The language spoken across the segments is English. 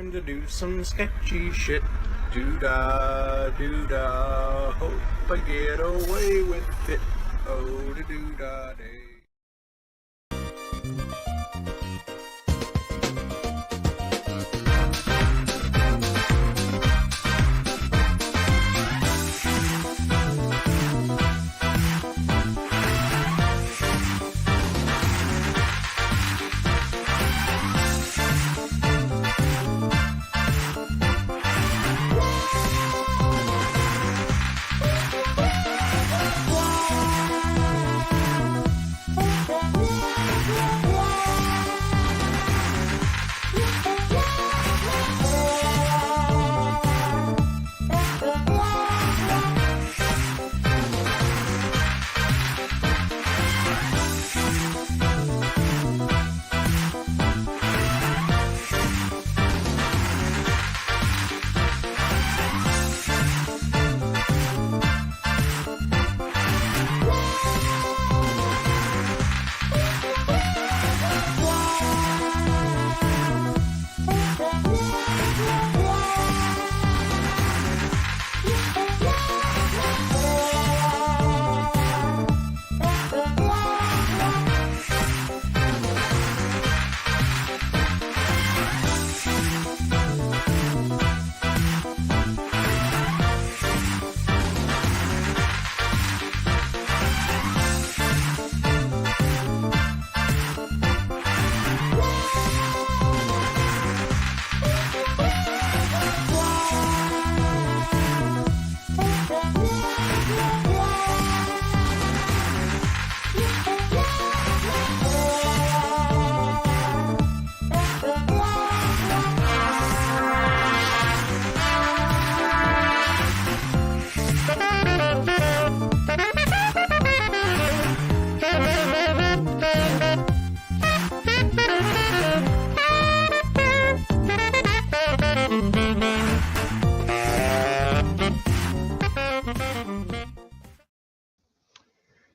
time to do some sketchy shit. Doo-dah, doo-dah, hope I get away with it. Oh, doo-dah day.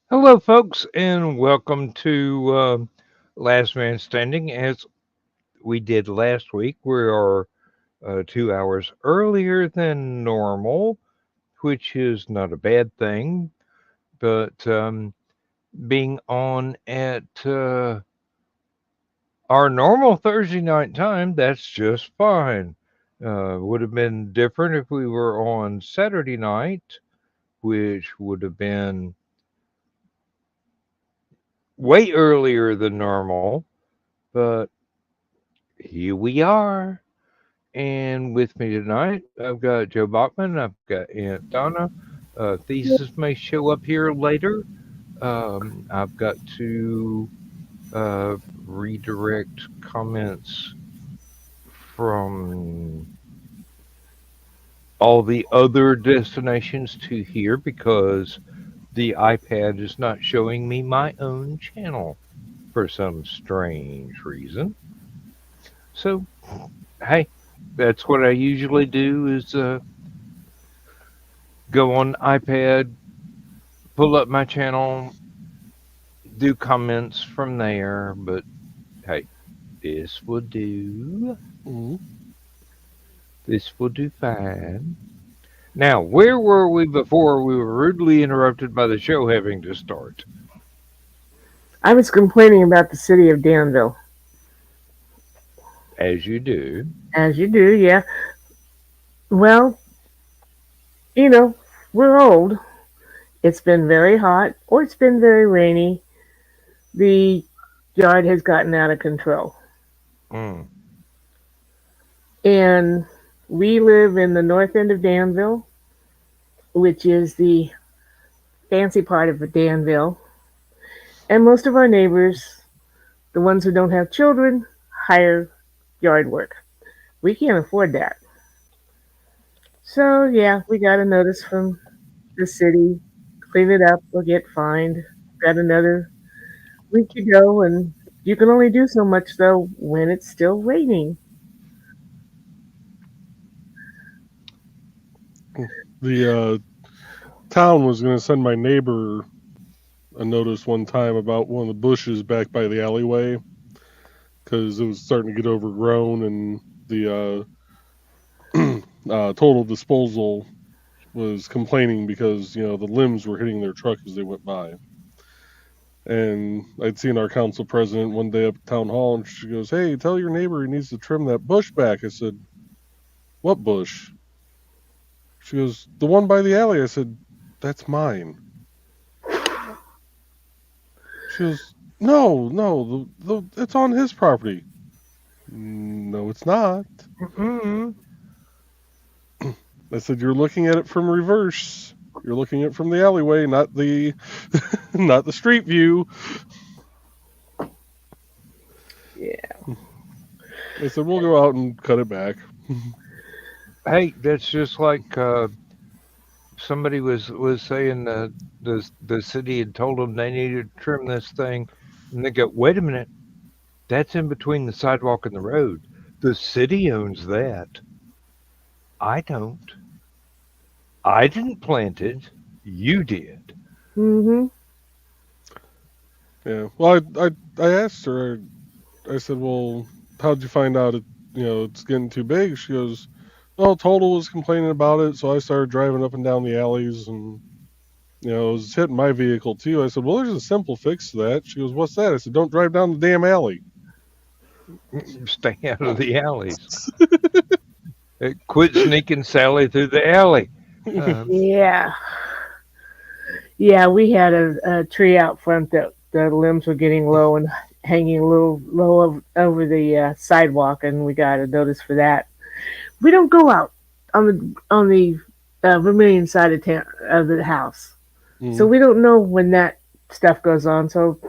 Hello, folks, and welcome to Last Man Standing. As we did last week, we are 2 hours earlier than normal, which is not a bad thing, but being on at our normal Thursday night time, that's just fine. Would have been different if we were on Saturday night, which would have been way earlier than normal, but here we are. And with me tonight, I've got Joe Bachman, I've got Aunt Donna. Thesis may show up here later. I've got to redirect comments from all the other destinations to here because the iPad is not showing me my own channel for some strange reason. So, hey, that's what I usually do is go on iPad, pull up my channel, do comments from there, but hey, this will do. This will do fine. Now, where were we before we were rudely interrupted by the show having to start? I was complaining about the city of Danville. As you do. As you do, yeah. Well, we're old. It's been very hot or it's been very rainy. The yard has gotten out of control. Mm. And we live in the north end of Danville, which is the fancy part of Danville. And most of our neighbors, the ones who don't have children, hire yard work. We can't afford that. So, yeah, we got a notice from the city, clean it up or get fined. Got another week to go, and you can only do so much, though, when it's still raining. The town was going to send my neighbor a notice one time about one of the bushes back by the alleyway because it was starting to get overgrown, and the Total Disposal was complaining because the limbs were hitting their truck as they went by. And I'd seen our council president one day up at town hall, and she goes, "Hey, tell your neighbor he needs to trim that bush back." I said, "What bush?" She goes, "The one by the alley." I said, "That's mine." She goes, "No, it's on his property." No, it's not. Mm-mm. I said, "You're looking at it from reverse. You're looking at it from the alleyway, not the not the street view." Yeah. I said, "We'll go out and cut it back." Hey, that's just like somebody was saying the city had told them they needed to trim this thing, and they go, "Wait a minute, that's in between the sidewalk and the road. The city owns that. I don't. I didn't plant it. You did." Mm-hmm. Yeah. Well, I asked her. I said, "Well, how'd you find out it's getting too big?" She goes, "Well, Total was complaining about it, so I started driving up and down the alleys, and it was hitting my vehicle too." I said, "Well, there's a simple fix to that." She goes, "What's that?" I said, "Don't drive down the damn alley." Stay out of the alleys. Quit sneaking Sally through the alley. Yeah. Yeah, we had a tree out front that the limbs were getting low and hanging a little low over the sidewalk, and we got a notice for that. We don't go out on the Vermilion side of town of the house, so we don't know when that stuff goes on. So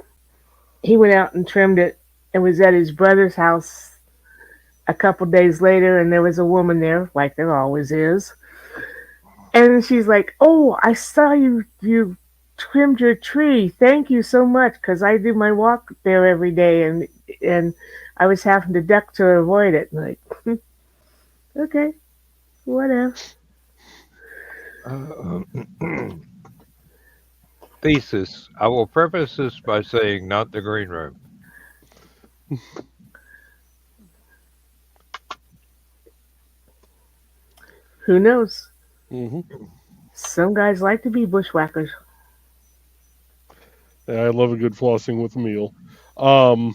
he went out and trimmed it, and was at his brother's house a couple days later, and there was a woman there, like there always is. And she's like, "Oh, I saw you trimmed your tree. Thank you so much, because I do my walk there every day, and I was having to duck to avoid it." I'm like, okay, whatever. Thesis. I will preface this by saying not the green room. Who knows? Mm-hmm. Some guys like to be bushwhackers. Yeah, I love a good flossing with a meal. Um,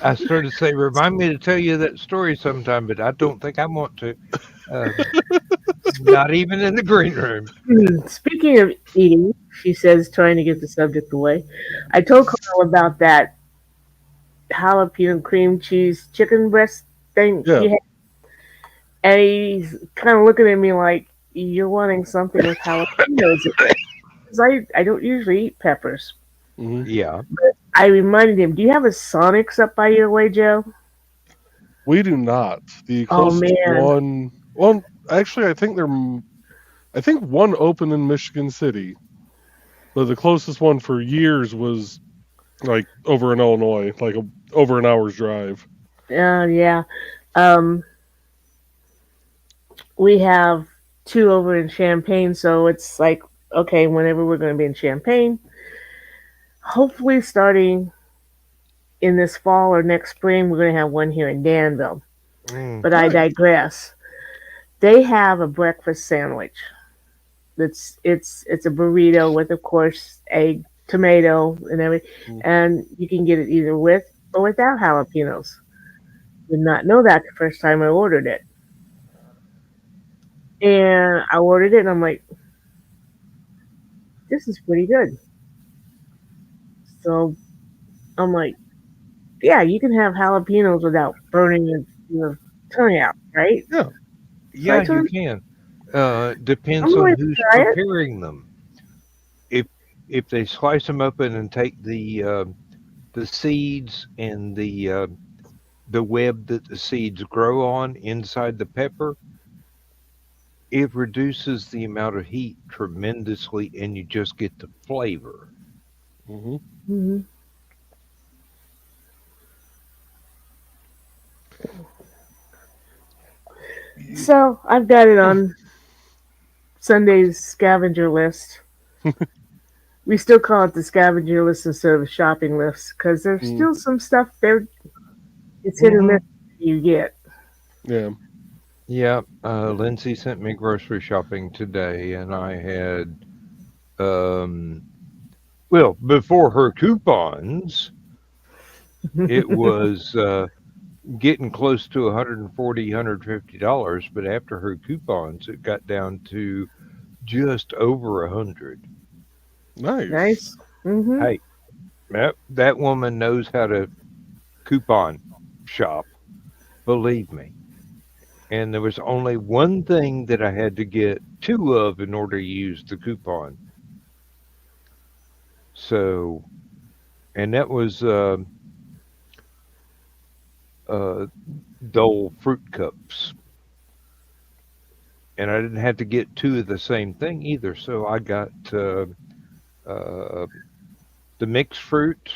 I started to say, remind me to tell you that story sometime, but I don't think I want to. Not even in the green room. Speaking of eating, she says, trying to get the subject away, I told Carl about that jalapeno cream cheese chicken breast thing yeah. he had, and he's kind of looking at me like, "You're wanting something with jalapenos." Because I don't usually eat peppers. Mm-hmm. Yeah. I reminded him, "Do you have a Sonic's up by your way, Joe?" We do not. The Oh closest man. one. Well, actually, I think one opened in Michigan City, but the closest one for years was like over in Illinois, like over an hour's drive. Yeah. Um, we have two over in Champaign, so it's like, okay, whenever we're going to be in Champaign, hopefully starting in this fall or next spring, we're going to have one here in Danville. But I digress. They have a breakfast sandwich. It's a burrito with, of course, egg, tomato, and everything, and you can get it either with or without jalapenos. Did not know that the first time I ordered it. And I ordered it, and I'm like, this is pretty good. So I'm like, yeah, you can have jalapenos without burning your tongue out, right? Yeah. Yeah, So I you told him, can. Depends I'm on going to who's try it. preparing them. If they slice them open and take the seeds and the web that the seeds grow on inside the pepper, it reduces the amount of heat tremendously, and you just get the flavor. Mm-hmm. Hmm. So I've got it on Sunday's scavenger list. We still call it the scavenger list instead of a shopping list because there's Mm, still some stuff there. It's hit or Hmm. miss you get. yeah. Yeah, Lindsay sent me grocery shopping today, and I had, um, well, before her coupons, it was getting close to 140, $150, but after her coupons, it got down to just over 100. Nice. Nice. Mm-hmm. Hey, that woman knows how to coupon shop, believe me. And there was only one thing that I had to get two of in order to use the coupon. So, and that was uh, Dole fruit cups. And I didn't have to get two of the same thing either. So I got uh, the mixed fruit,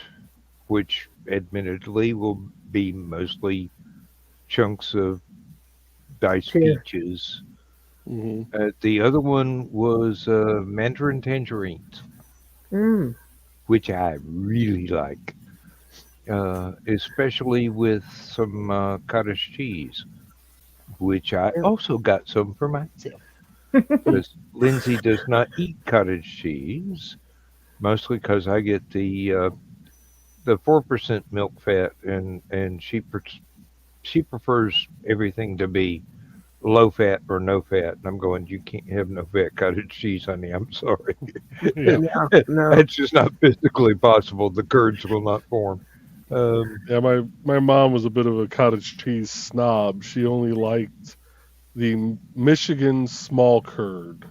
which admittedly will be mostly chunks of diced Sure. peaches. Hmm. The other one was mandarin tangerines, Mm. which I really like, especially with some cottage cheese, which I also got some for myself because Lindsay does not eat cottage cheese, mostly because I get the 4% milk fat, and she prefers everything to be low fat or no fat. And I'm going, you can't have no fat cottage cheese, honey. I'm sorry. Yeah. No, no. It's just not physically possible. The curds will not form. Um, Yeah, my mom was a bit of a cottage cheese snob. She only liked the Michigan small curd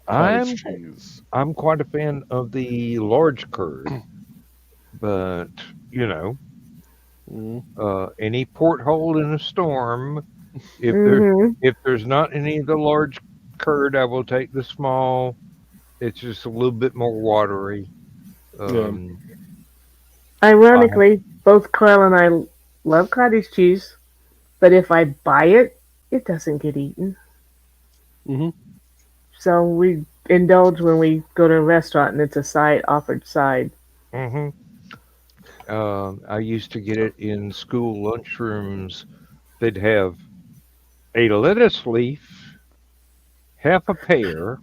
cottage I'm cheese. I'm quite a fan of the large curd, but you know, Mm, any porthole in a storm, if there Mm-hmm. if there's not any of the large curd, I will take the small. It's just a little bit more watery. yeah. Um, I Ironically, both Carl and I love cottage cheese, but if I buy it, it doesn't get eaten. Hmm. So we indulge when we go to a restaurant and it's a side offered side. hmm I used to get it in school lunchrooms. They'd have a lettuce leaf, half a pear,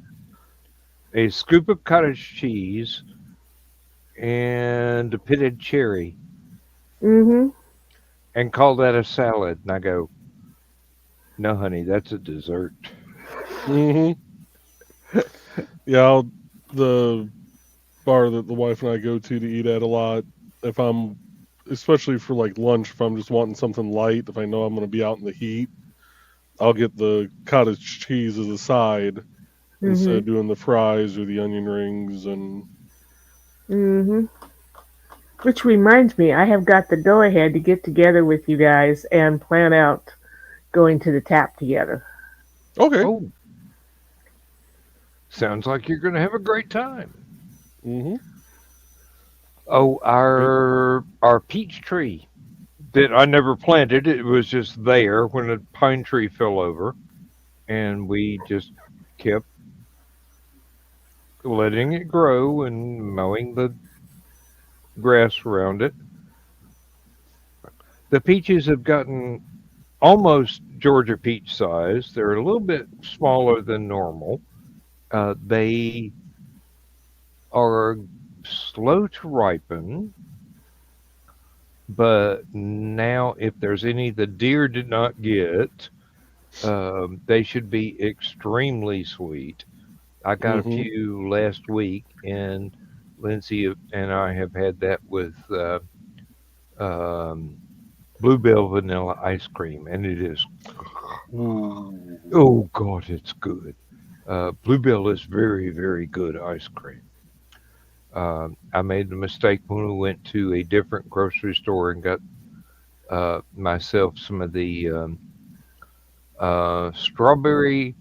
a scoop of cottage cheese, and a pitted cherry, Mm-hmm. and call that a salad. And I go, no, honey, that's a dessert. Hmm. Yeah, the bar that the wife and I go to eat at a lot, if I'm, especially for like lunch, if I'm just wanting something light, if I know I'm going to be out in the heat, I'll get the cottage cheese as a side instead Mm-hmm. of doing the fries or the onion rings. And Mm-hmm. Which reminds me, I have got the go ahead to get together with you guys and plan out going to the tap together. okay. Oh, sounds like you're going to have a great time. Hmm. Oh, Yep. our peach tree that I never planted. It was just there when a pine tree fell over, and we just kept letting it grow and mowing the grass around it. The peaches have gotten almost Georgia peach size. They're a little bit smaller than normal. They are slow to ripen, but now if there's any the deer did not get, they should be extremely sweet. I got a Hmm. few last week, and Lindsay and I have had that with um, bluebell vanilla ice cream, and it is, Ooh. oh God, it's good. Bluebell is very, very good ice cream. I made the mistake when we went to a different grocery store and got myself some of the strawberry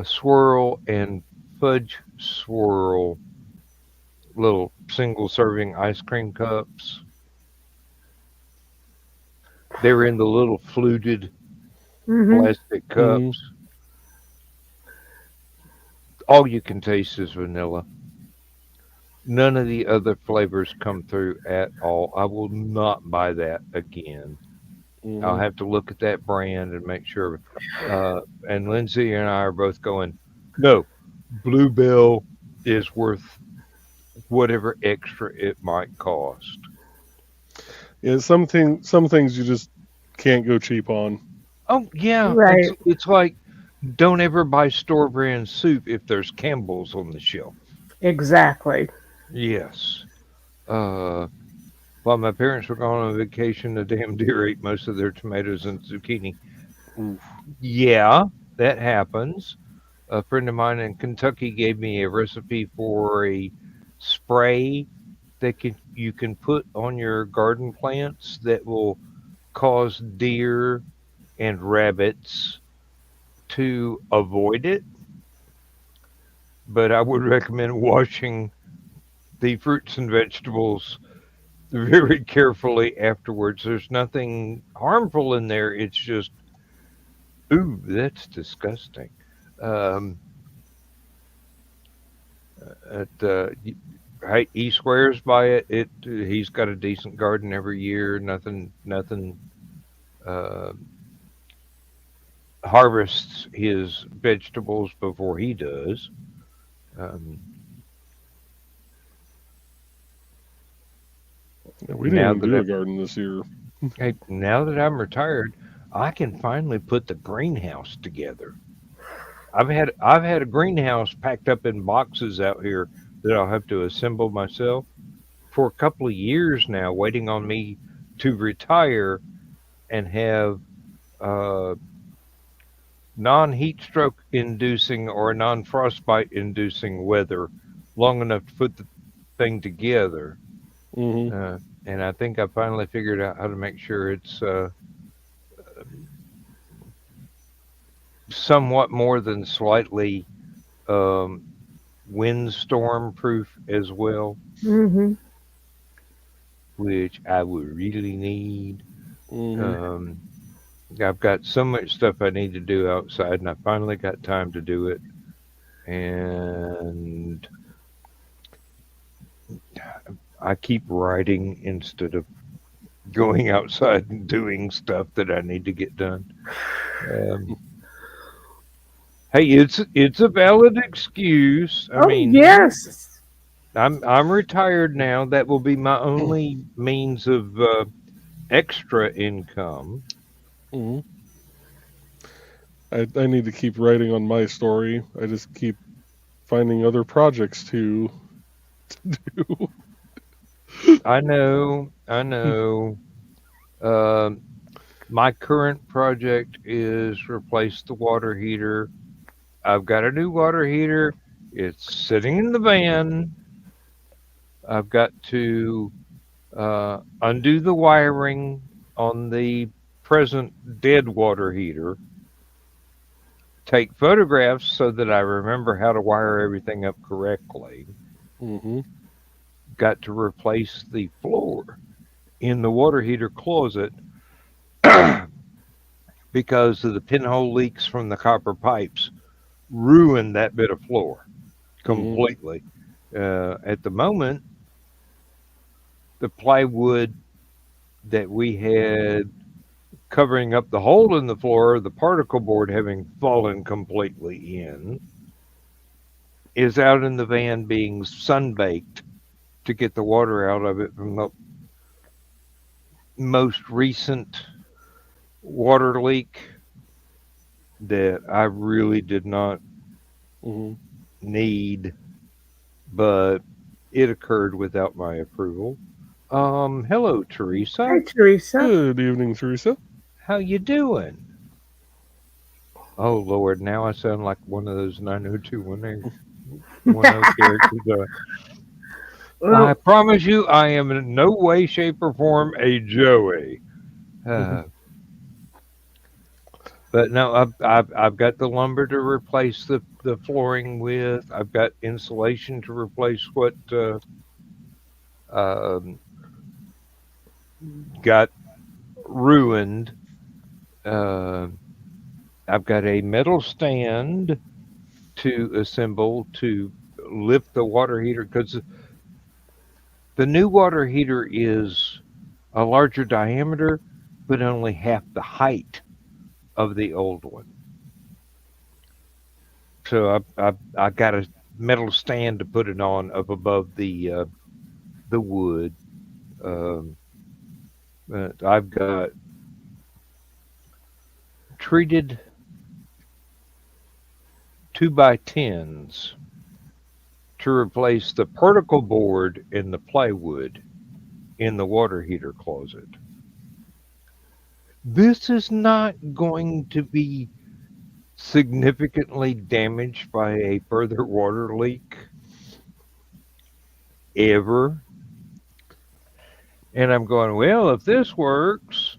swirl and fudge swirl little single serving ice cream cups. They were in the little fluted Mm-hmm. plastic Hmm. cups. All you can taste is vanilla. None of the other flavors come through at all. I will not buy that again. I'll Hmm. have to look at that brand and make sure. And Lindsay and I are both going, no, Bluebell is worth whatever extra it might cost. Yeah, some things you just can't go cheap on. Oh yeah, Right. it's like don't ever buy store brand soup if there's Campbell's on the shelf. Exactly. Yes. Uh, while my parents were gone on vacation, the damn deer ate most of their tomatoes and zucchini. Oof. Yeah, that happens. A friend of mine in Kentucky gave me a recipe for a spray that you can put on your garden plants that will cause deer and rabbits to avoid it. But I would recommend washing the fruits and vegetables very carefully afterwards. There's nothing harmful in there. It's just, ooh, that's disgusting. Um, hey, he swears by it. He's got a decent garden every year. Nothing uh, harvests his vegetables before he does. Um, Yeah, we didn't now even that do a garden this year. now that I'm retired, I can finally put the greenhouse together. I've had a greenhouse packed up in boxes out here that I'll have to assemble myself for a couple of years now, waiting on me to retire and have uh, non-heat stroke inducing or non-frostbite inducing weather long enough to put the thing together. Hmm. Uh, and I think I finally figured out how to make sure it's somewhat more than slightly um, windstorm proof as well, Hmm. which I would really need. Hmm. Um, I've got so much stuff I need to do outside, and I finally got time to do it. And I keep writing instead of going outside and doing stuff that I need to get done. Um, hey, it's a valid excuse. I Oh, mean, yes. I'm retired now. That will be my only means of extra income. Hmm. I need to keep writing on my story. I just keep finding other projects to do. I know, I know. Um, my current project is replace the water heater. I've got a new water heater. It's sitting in the van. I've got to undo the wiring on the present dead water heater, take photographs so that I remember how to wire everything up correctly. Hmm. Got to replace the floor in the water heater closet because of the pinhole leaks from the copper pipes ruined that bit of floor Hmm. completely. At the moment, the plywood that we had covering up the hole in the floor, the particle board having fallen completely in, is out in the van being sunbaked to get the water out of it from the most recent water leak that I really did not Hmm. need, but it occurred without my approval. Hello, Hi, Teresa. Teresa. Good evening, Teresa. How you doing? Oh Lord, now I sound like one of those 90210 characters. I Well, promise you, I am in no way, shape, or form a Joey. Hmm. Uh, but no, I've got the lumber to replace the flooring with. I've got insulation to replace what um, got ruined. Uh, I've got a metal stand to assemble to lift the water heater because The new water heater is a larger diameter, but only half the height of the old one. So I got a metal stand to put it on up above the wood. Um, I've got treated 2x10s to replace the particle board and the plywood in the water heater closet. This is not going to be significantly damaged by a further water leak ever. And I'm going, well, if this works,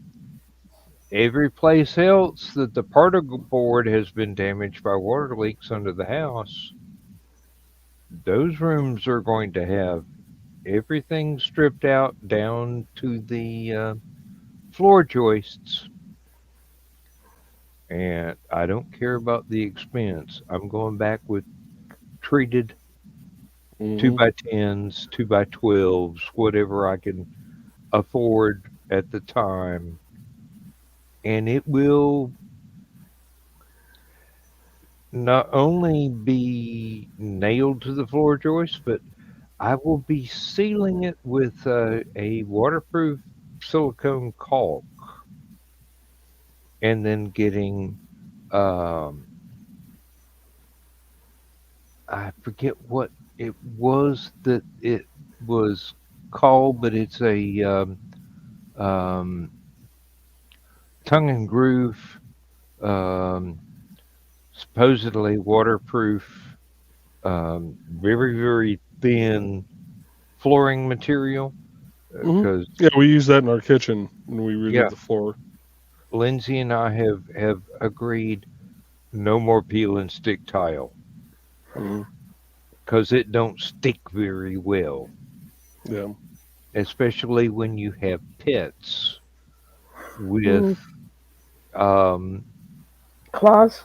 every place else that the particle board has been damaged by water leaks under the house, those rooms are going to have everything stripped out down to the floor joists. And I don't care about the expense. I'm going back with treated 2x10s, 2x12s, whatever I can afford at the time. And it will not only be nailed to the floor joist, but I will be sealing it with a waterproof silicone caulk and then getting, I forget what it was that it was called, but it's a tongue and groove, supposedly waterproof, very, very thin flooring material. Because Yeah, we use that in our kitchen when we redid the floor. Lindsay and I have agreed no more peel and stick tile because it don't stick very well. Yeah. Especially when you have pets with claws,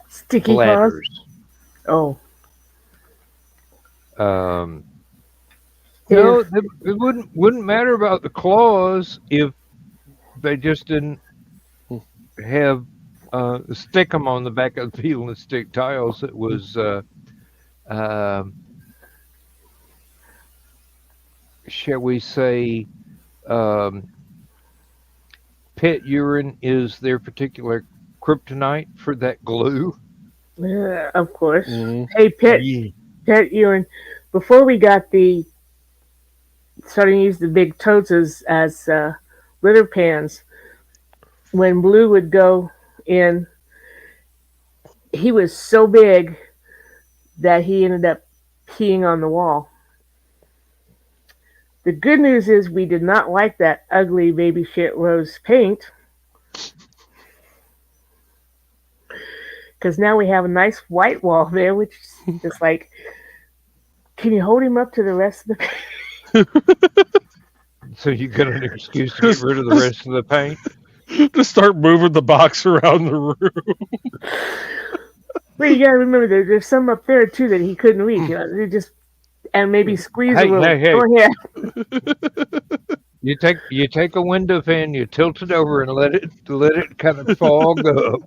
sticky bladders. Claws. Oh. No, it wouldn't matter about the claws if they just didn't have stick them on the back of the peel and stick tiles. It was shall we say pet urine is their particular kryptonite for that glue. Of course. Hey, pet urine. Before we got starting to use the big totes as litter pans, when Blue would go in, he was so big that he ended up peeing on the wall. The good news is we did not like that ugly baby shit rose paint, because now we have a nice white wall there, which is just like, can you hold him up to the rest of the paint? So you got an excuse to get rid of the rest of the paint? Just start moving the box around the room. Well, you gotta remember there's some up there too that he couldn't reach. They just and maybe squeeze a little. Hey. Go ahead. You take a window fan, you tilt it over, and let it kind of fog up.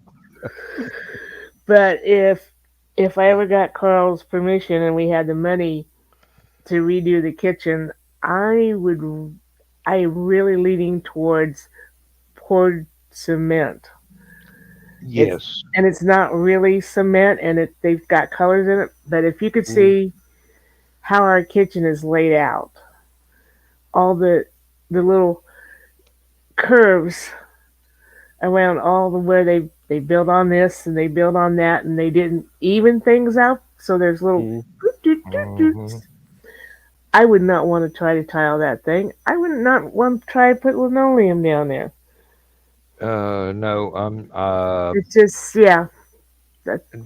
But if I ever got Carl's permission and we had the money to redo the kitchen, I'm really leaning towards poured cement. Yes. And it's not really cement, and they've got colors in it. But if you could see how our kitchen is laid out, all the little curves around all the where they build on this and they build on that, and they didn't even things out, so there's little I would not want to try to tile that thing. I would not want to try to put linoleum down there. No, I'm it's just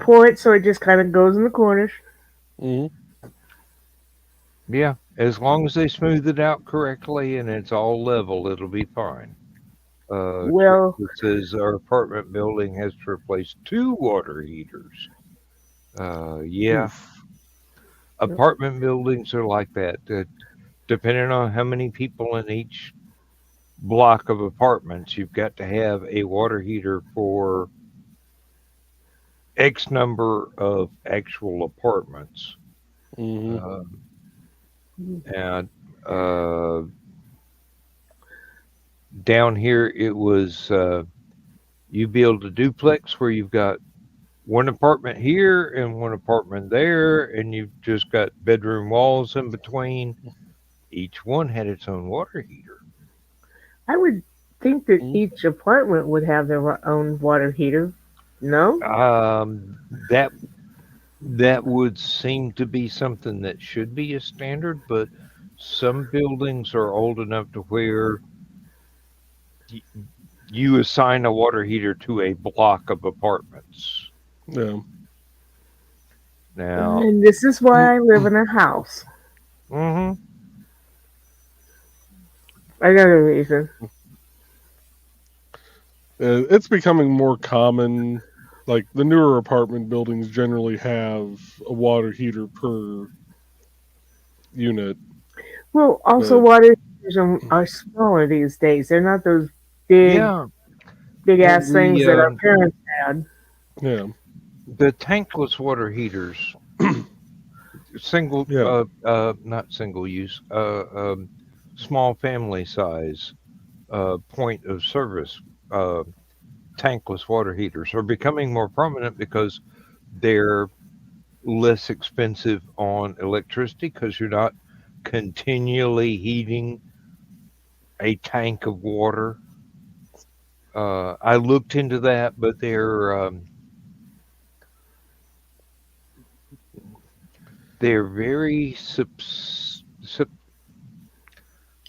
pour it so it just kind of goes in the corners. Yeah, as long as they smooth it out correctly and it's all level, it'll be fine. Well, it says our apartment building has to replace 2 water heaters. Yeah. Apartment buildings are like that. depending on how many people in each block of apartments, you've got to have a water heater for X number of actual apartments. Hmm. And down here, it was you build a duplex where you've got one apartment here and one apartment there, and you've just got bedroom walls in between. Each one had its own water heater. I would think that each apartment would have their own water heater. No? That would seem to be something that should be a standard, but some buildings are old enough to where y- you assign a water heater to a block of apartments. Yeah. Now, And this is why I live in a house. mhm. Another reason. It's becoming more common. Like the newer apartment buildings generally have a water heater per unit. Well, also But water heaters are smaller these days. They're not those big, Yeah, big well, ass things that our parents had. yeah, the tankless water heaters, single, yeah, not single use, small family size, point of service, tankless water heaters are becoming more prominent because they're less expensive on electricity because you're not continually heating a tank of water. I looked into that, but they're very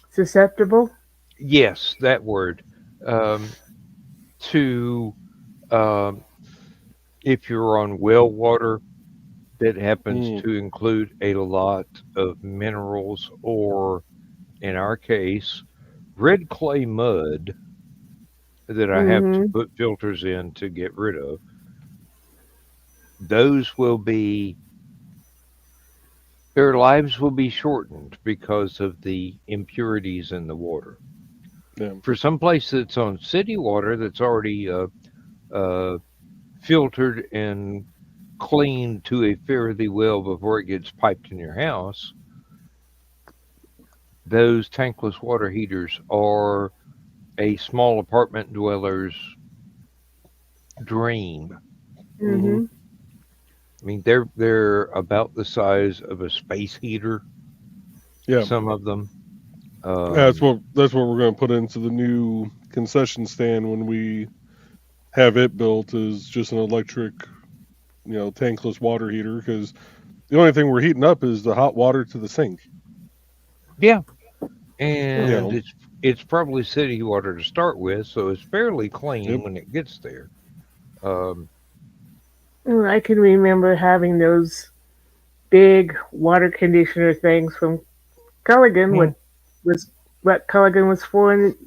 Susceptible? yes, that word, um, to um, if you're on well water that happens mm, to include a lot of minerals or, in our case, red clay mud that I have to Mm-hmm. put filters in to get rid of. Those will be their lives will be shortened because of the impurities in the water. yeah. For some place that's on city water that's already uh, filtered and cleaned to a fairly well before it gets piped in your house, those tankless water heaters are a small apartment dweller's dream. Hmm. Mm-hmm. I mean, they're about the size of a space heater. Yeah. Some of them. That's what we're going to put into the new concession stand when we have it built, is just an electric, tankless water heater, because the only thing we're heating up is the hot water to the sink. Yeah, You and know. it's probably city water to start with, so it's fairly clean Yep. when it gets there. Um, Well, I can remember having those big water conditioner things from Culligan. hmm, Was what Culligan was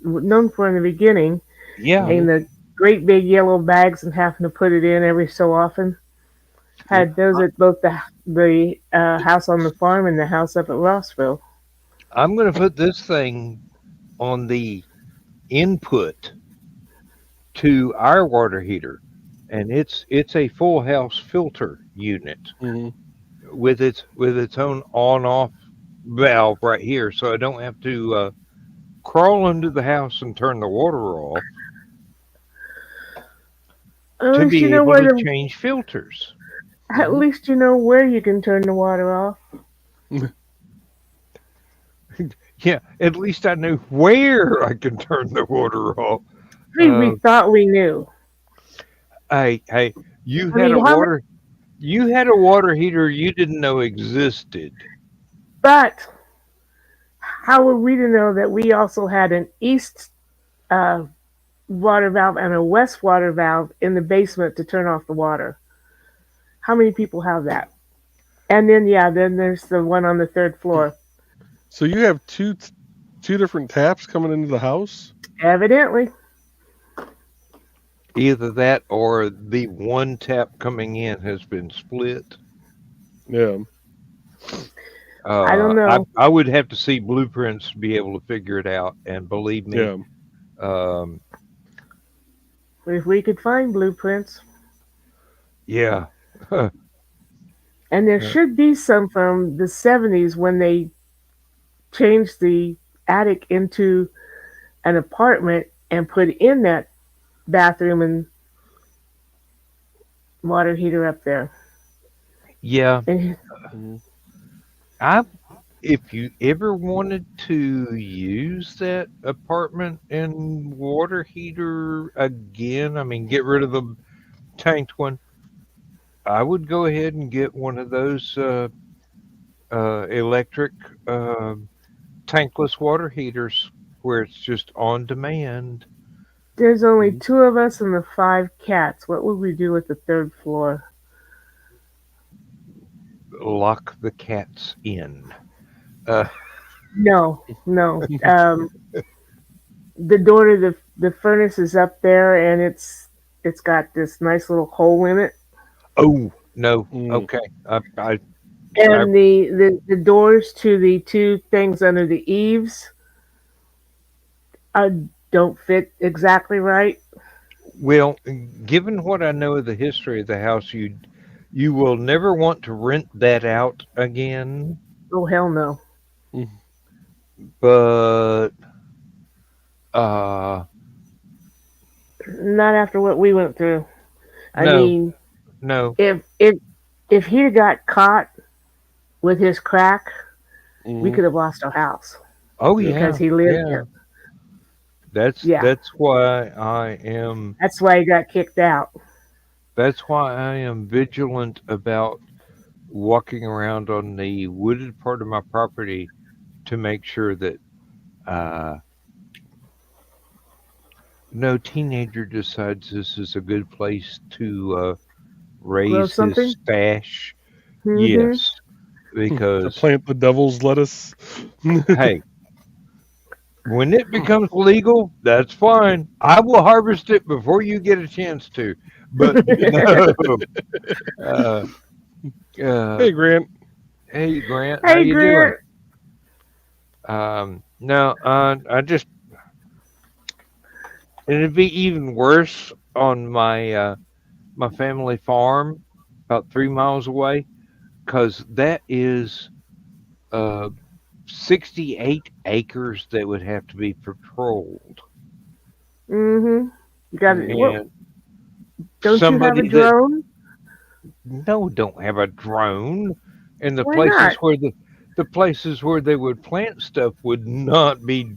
known for in the beginning, yeah, Hmm. in the great big yellow bags and having to put it in every so often. Yep. Had those at both the house on the farm and the house up at Rossville. I'm going to put this thing on the input to our water heater, and it's a full house filter unit Hmm. with its own on off valve right here, so I don't have to crawl into the house and turn the water off At to least you be know able where to the. change filters. At Hmm. least you know where you can turn the water off. Yeah, at least I knew where I can turn the water off. We Uh, thought we knew. hey, you I had mean, a water heater you didn't know existed. but how were we to know that we also had an east uh, water valve and a west water valve in the basement to turn off the water? How many people have that? And then, yeah, then there's the one on the third floor. So you have two different taps coming into the house. Evidently. Either that or the one tap coming in has been split. Yeah. I don't I know. I would have to see blueprints to be able to figure it out, and believe me, Yeah. um, If we could find blueprints, yeah, and there should be some from the 70s when they changed the attic into an apartment and put in that bathroom and water heater up there. yeah. And Mhm. I If you ever wanted to use that apartment and water heater again, I mean, get rid of the tanked one, I would go ahead and get one of those electric uh, tankless water heaters where it's just on demand. there's only Mhm. 2 of us and the 5 cats. What would we do with the third floor? Lock the cats in. Uh, No, no. The door to the furnace is up there, and it's got this nice little hole in it, oh no, Mm. okay. I and the doors to the 2 things under the eaves uh, don't fit exactly right. Well, given what I know of the history of the house, you will never want to rent that out again. Oh hell no! Mhm. But uh, Not after what we went through. I no, mean, no. if he got caught with his crack, we Mhm. could have lost our house Oh Yep. because yeah, he lived yeah. there. Yeah, That's why I am. that's why he got kicked out. That's why I am vigilant about walking around on the wooded part of my property to make sure that uh, no teenager decides this is a good place to Grow raise his something. stash. Mm-hmm. Yes, To because plant the devil's lettuce. hey, when it becomes legal, that's fine. I will harvest it before you get a chance to. But no, uh, uh, Hey, Grant. hey Grant, how Hey, you doing? Grant. No, I just it'd be even worse on my family farm, about 3 miles away, because that is uh 68 acres that would have to be patrolled, Mm-hmm. You got it. Mhm. What? and Don't you have a somebody that drone? no don't have a drone, and Why not? the places where they would plant stuff would not be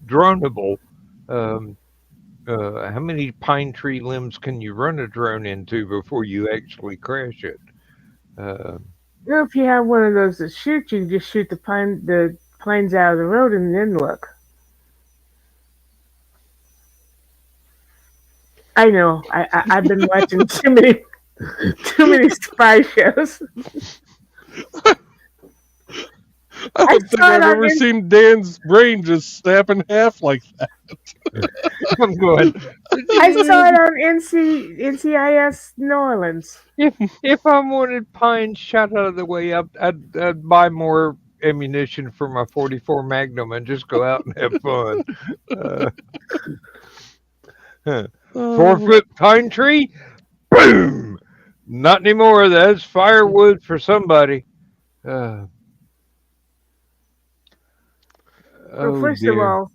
droneable. Um, how many pine tree limbs can you run a drone into before you actually crash it? Uh, You know, if you have one of those that shoot, you can just shoot the planes out of the road and then look. I know. I've been watching too many spy shows. I I don't think saw it I've on ever seen Dan's brain just snap in half like that. I'm going. I saw it on NCIS New Orleans. If I wanted pine shot out of the way, I'd buy more ammunition for my 44 Magnum and just go out and have fun. Uh, huh. Four Oh, foot pine tree, boom! Not anymore. That's firewood for somebody. Uh, Well, oh first of dear. all,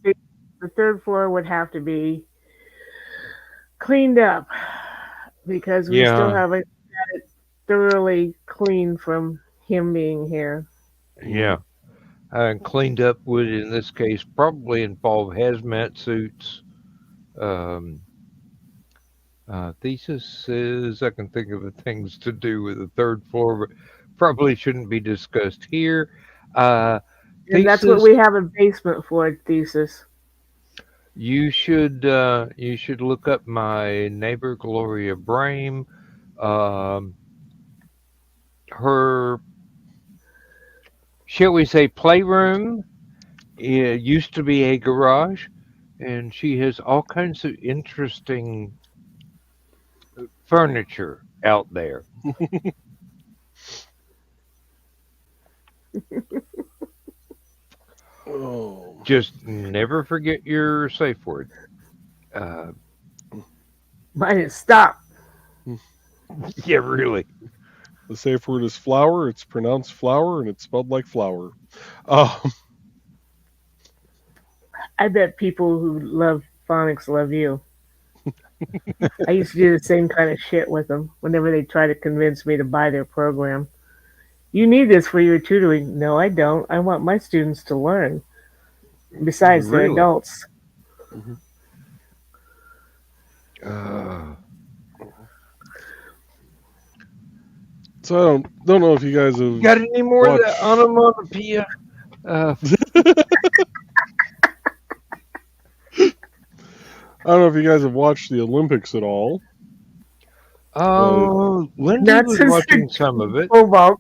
the third floor would have to be cleaned up because we still Yeah, haven't got it thoroughly clean from him being here. yeah. Cleaned up would in this case probably involve hazmat suits. Um, Thesis says I can think of the things to do with the third floor, but probably shouldn't be discussed here. Uh, And that's what Thesis, we have a basement for, thesis. you should look up my neighbor Gloria Brame. Um, her, shall we say, playroom used to be a garage, and she has all kinds of interesting furniture out there. Oh. Just never forget your safe word. Mine is stop. Yeah, really. The safe word is flower. It's pronounced flower, and it's spelled like flower. Um, I bet people who love phonics love you. I used to do the same kind of shit with them whenever they try to convince me to buy their program. You need this for your tutoring. No, I don't. I want my students to learn. Besides, they're Really? adults. mhm. Uh, So I don't know if you guys have got any more of that watched. onomatopoeia? I don't know if you guys have watched the Olympics at all. Lindsay Not was since watching some of it. pole vault.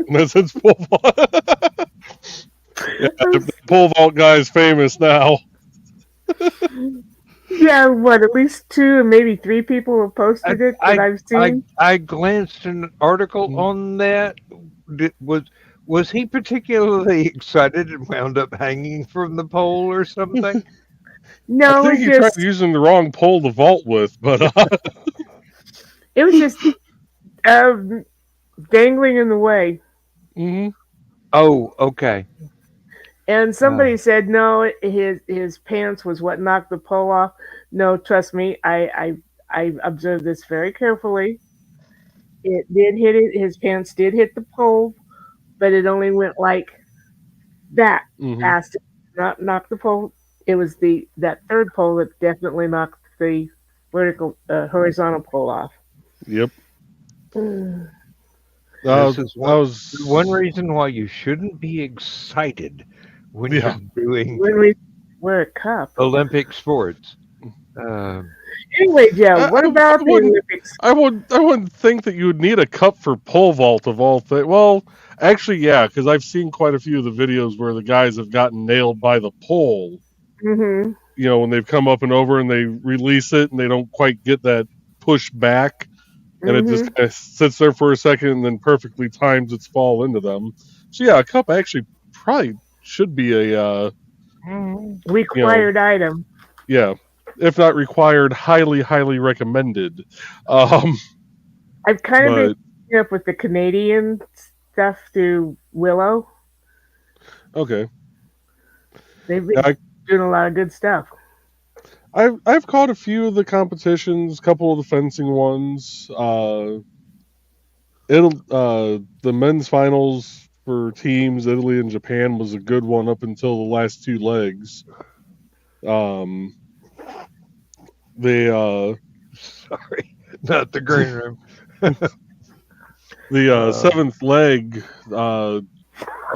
That's its pole vault. Yeah, the pole vault guy is famous now. Yeah, what? At least 2 and maybe 3 people have posted it that I've seen. I glanced an article Mhm. on that. Was he particularly excited and wound up hanging from the pole or something? I No, think it he tried just using the wrong pole to vault with, but it was just dangling in the way. mhm. Oh, okay. And somebody said no, his pants was what knocked the pole off. No, trust me, I observed this very carefully. It did hit it. His pants did hit the pole, but it only went like that Mhm. past it, not knocked the pole. It was that third pole that definitely knocked the horizontal pole off. Yep. Mm. This is I one was. reason why you shouldn't be excited when Yeah. you're doing When we wear a cup. Olympic sports. Um, Anyway, Joe, I, what I, I about the wouldn't. Olympics? I wouldn't think that you would need a cup for pole vault of all things. Well, actually, yeah, because I've seen quite a few of the videos where the guys have gotten nailed by the pole. Mm-hmm. You know, when they've come up and over and they release it and they don't quite get that push back, and it just Mm-hmm. kind of sits there for a second and then perfectly times its fall into them. So yeah, a cup actually probably should be a you know, Required item. yeah, if not required, highly recommended. Um, I've kind of been but keeping up with the Canadian stuff through Willow. okay, They've been I, doing a lot of good stuff. I've caught a few of the competitions, a couple of the fencing ones. The men's finals for teams Italy and Japan was a good one up until the last 2 legs. They sorry, not the green room. the 7th leg, the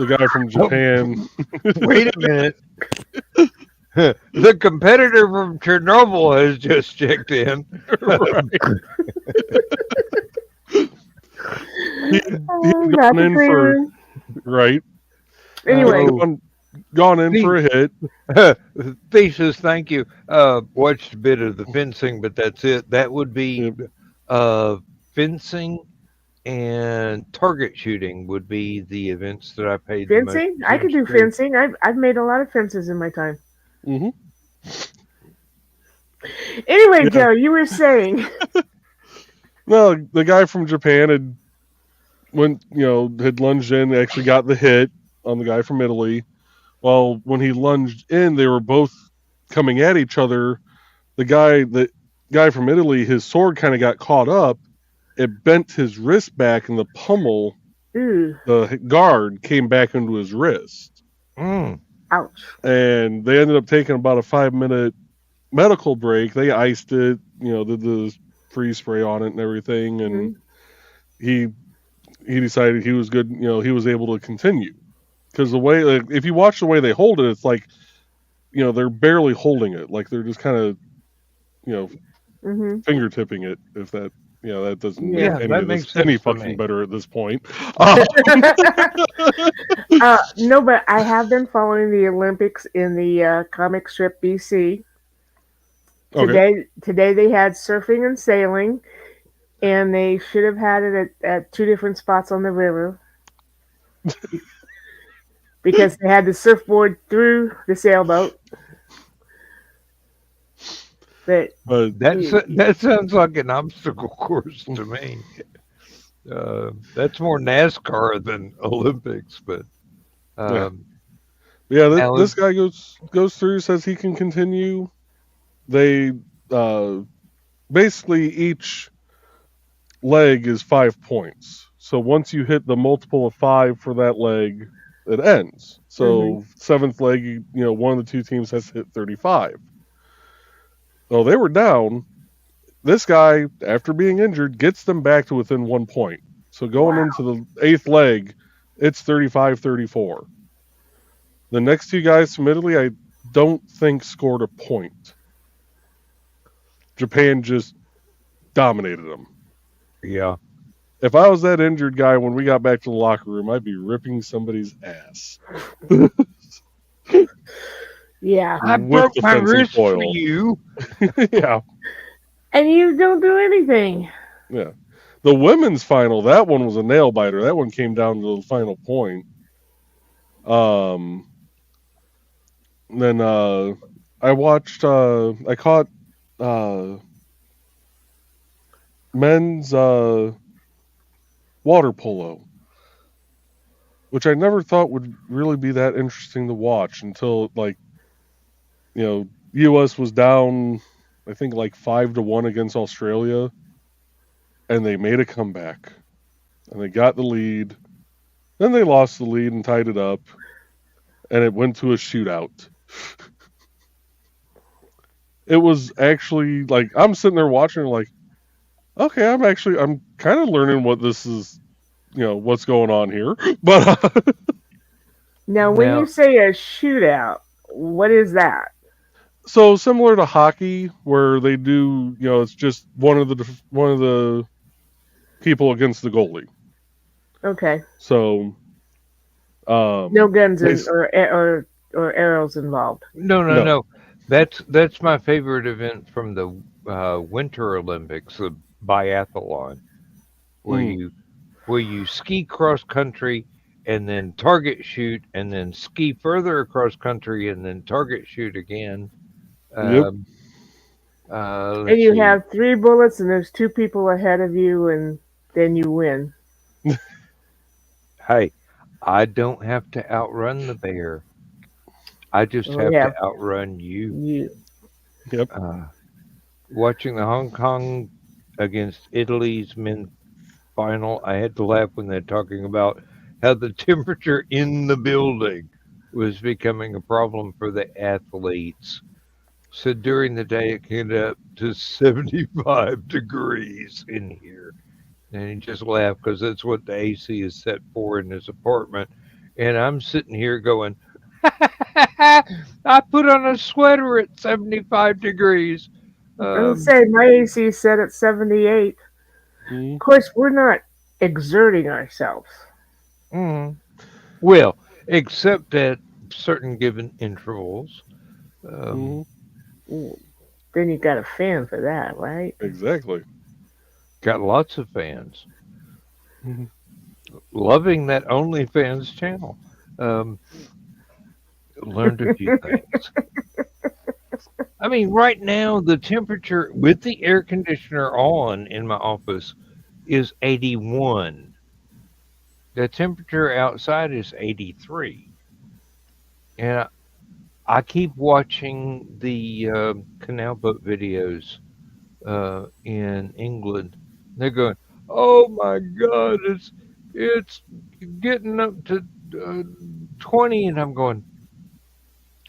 guy from Japan. Wait a minute. The competitor from Chernobyl has just checked in. Right. He had Not gone the in green for room. right. Anyway, Gone in for a hit. Thesis, thank you. Watched a bit of the fencing, but that's it. That would be Yep. fencing and target shooting would be the events that I paid the most fencing. I could do attention to. fencing. I've made a lot of fences in my time. hmm Anyway, Yeah. Joe, you were saying. No, the guy from Japan had lunged in, actually got the hit on the guy from Italy. Well, when he lunged in, they were both coming at each other. The guy from Italy, his sword kind of got caught up. It bent his wrist back, and the pommel, Ooh, the guard, came back into his wrist. Mm. ouch. And they ended up taking about a 5-minute medical break. They iced it, did the freeze spray on it and everything, and he decided he was good. He was able to continue because the way, if you watch the way they hold it, it's like, they're barely holding it, like they're just kind of, Mm-hmm. fingertipping it. If that, that doesn't Yeah. make any that of makes this sense any to me. fucking better at this point. No, but I have been following the Olympics in the comic strip BC. Okay. Today they had surfing and sailing, and they should have had it at 2 different spots on the river. because they had the surfboard through the sailboat. But But That sounds like an obstacle course to me. That's more NASCAR than Olympics, but yeah, um, yeah. This Alan, guy goes through, says he can continue. They uh, basically each leg is 5 points. So once you hit the multiple of 5 for that leg, it ends. mhm. So seventh leg, one of the two teams has to hit 35. So they were down. This guy, after being injured, gets them back to within 1 point. So going Wow. into the eighth leg, it's 35-34. The next two guys, admittedly, I don't think scored a point. Japan just dominated them. yeah, If I was that injured guy when we got back to the locker room, I'd be ripping somebody's ass. Yeah. I With broke the my fencing wrist for foil. you. Yeah, And you don't do anything. yeah. The women's final, that one was a nail biter. That one came down to the final point. Then I caught men's water polo, which I never thought would really be that interesting to watch until US was down, I think, like 5-1 against Australia, and they made a comeback and they got the lead. Then they lost the lead and tied it up, and it went to a shootout. It was actually like I'm sitting there watching, like, okay, I'm kind of learning what this is, what's going on here. But Now, when you Now, say a shootout, what is that? so similar to hockey, where they do, it's just one of the people against the goalie. Okay. So No guns they or arrows involved. no. no, That's my favorite event from the Winter Olympics, the biathlon, where mm, you ski cross country and then target shoot and then ski further across country and then target shoot again. yep, Um, And let's you see. have 3 bullets, and there's 2 people ahead of you, and then you win. Hey, I don't have to outrun the bear. I just We have to have outrun you. you. yep. Uh, Watching the Hong Kong against Italy's men final, I had to laugh when they're talking about how the temperature in the building was becoming a problem for the athletes. So during the day, it came up to 75 degrees in here. And he just laughed because that's what the AC is set for in his apartment. And I'm sitting here going, I put on a sweater at 75 degrees. I would Um, say my AC is set at 78. Mm, Of course, we're not exerting ourselves. mm, well, except at certain given intervals. Um, mm, Ooh, then you got a fan for that, right? exactly. got lots of fans. Mhm. Loving that OnlyFans channel. Um, Learned a few things. I mean, right now, the temperature with the air conditioner on in my office is 81. The temperature outside is 83. And I keep watching the canal boat videos in England. They're going, "Oh my God, it's getting up to 20," and I'm going,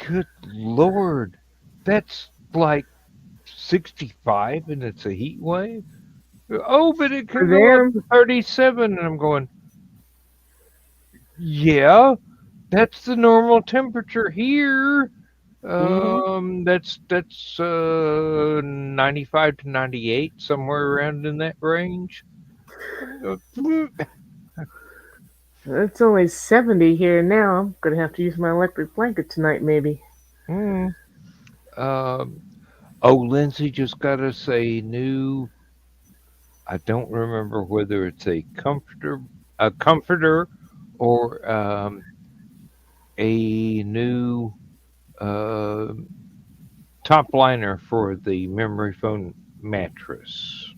"Good Lord, that's like 65, and it's a heat wave." Oh, but it For can go up them, to 37, and I'm going, "Yeah, that's the normal temperature here." Mhm. That's 95 to 98, somewhere around in that range. it's only 70 here now. I'm going to have to use my electric blanket tonight, maybe. Mm. Um, oh, Lindsay just got us a new. I don't remember whether it's a comforter or a new top liner for the memory foam mattress.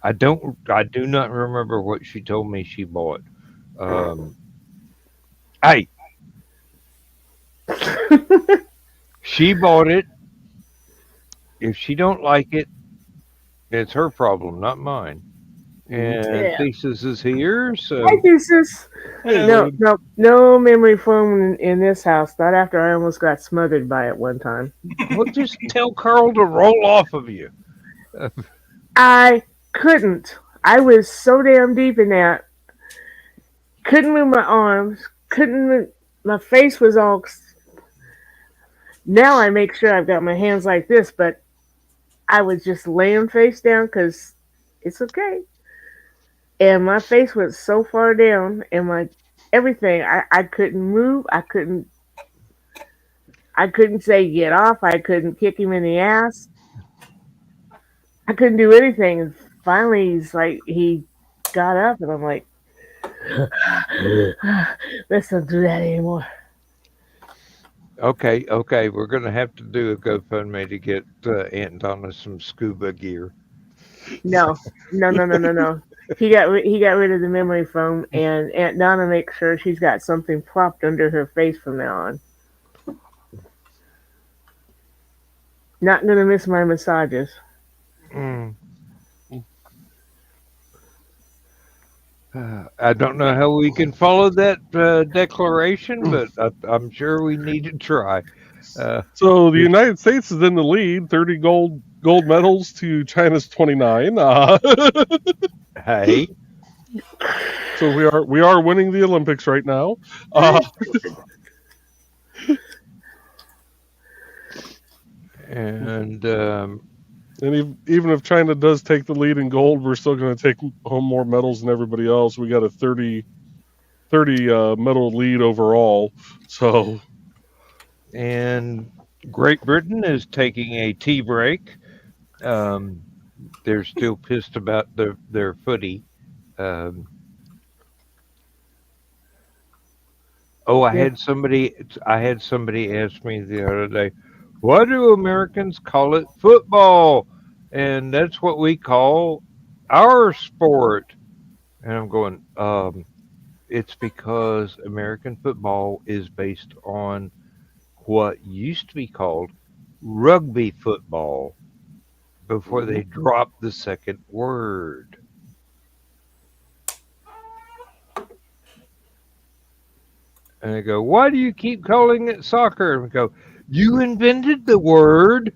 I do not remember what she told me she bought. Hey, she bought it. If she don't like it, it's her problem, not mine. And Yeah. Thesis is here, Hi, so Thesis. Hey, No, Lloyd. no memory foam in this house. Not after I almost got smothered by it one time. we'll just tell Carl to roll off of you. I couldn't. I was so damn deep in that. Couldn't move my arms. Couldn't move. My face was all. Now I make sure I've got my hands like this, but I was just laying face down because it's okay. And my face was so far down, and my everything. I couldn't move. I couldn't say get off. I couldn't kick him in the ass. I couldn't do anything. And finally, he got up, and I'm like, let's not do that anymore. Okay, we're gonna have to do a GoFundMe to get Aunt Donna some scuba gear. No. He got rid of the memory foam, and Aunt Donna makes sure she's got something propped under her face from now on. Not gonna miss my massages. Mm. I don't know how we can follow that declaration, but I'm sure we need to try. So the United States is in the lead, 30 gold medals to China's 29. Hey, So we are winning the Olympics right now. and And even if China does take the lead in gold, we're still going to take home more medals than everybody else. We got a 30 medal lead overall. So, and Great Britain is taking a tea break. They're still pissed about their footy. I had somebody ask me the other day, why do Americans call it football? And that's what we call our sport. And I'm going, it's because American football is based on what used to be called rugby football before they dropped the second word. And I go, why do you keep calling it soccer? And we go, you invented the word.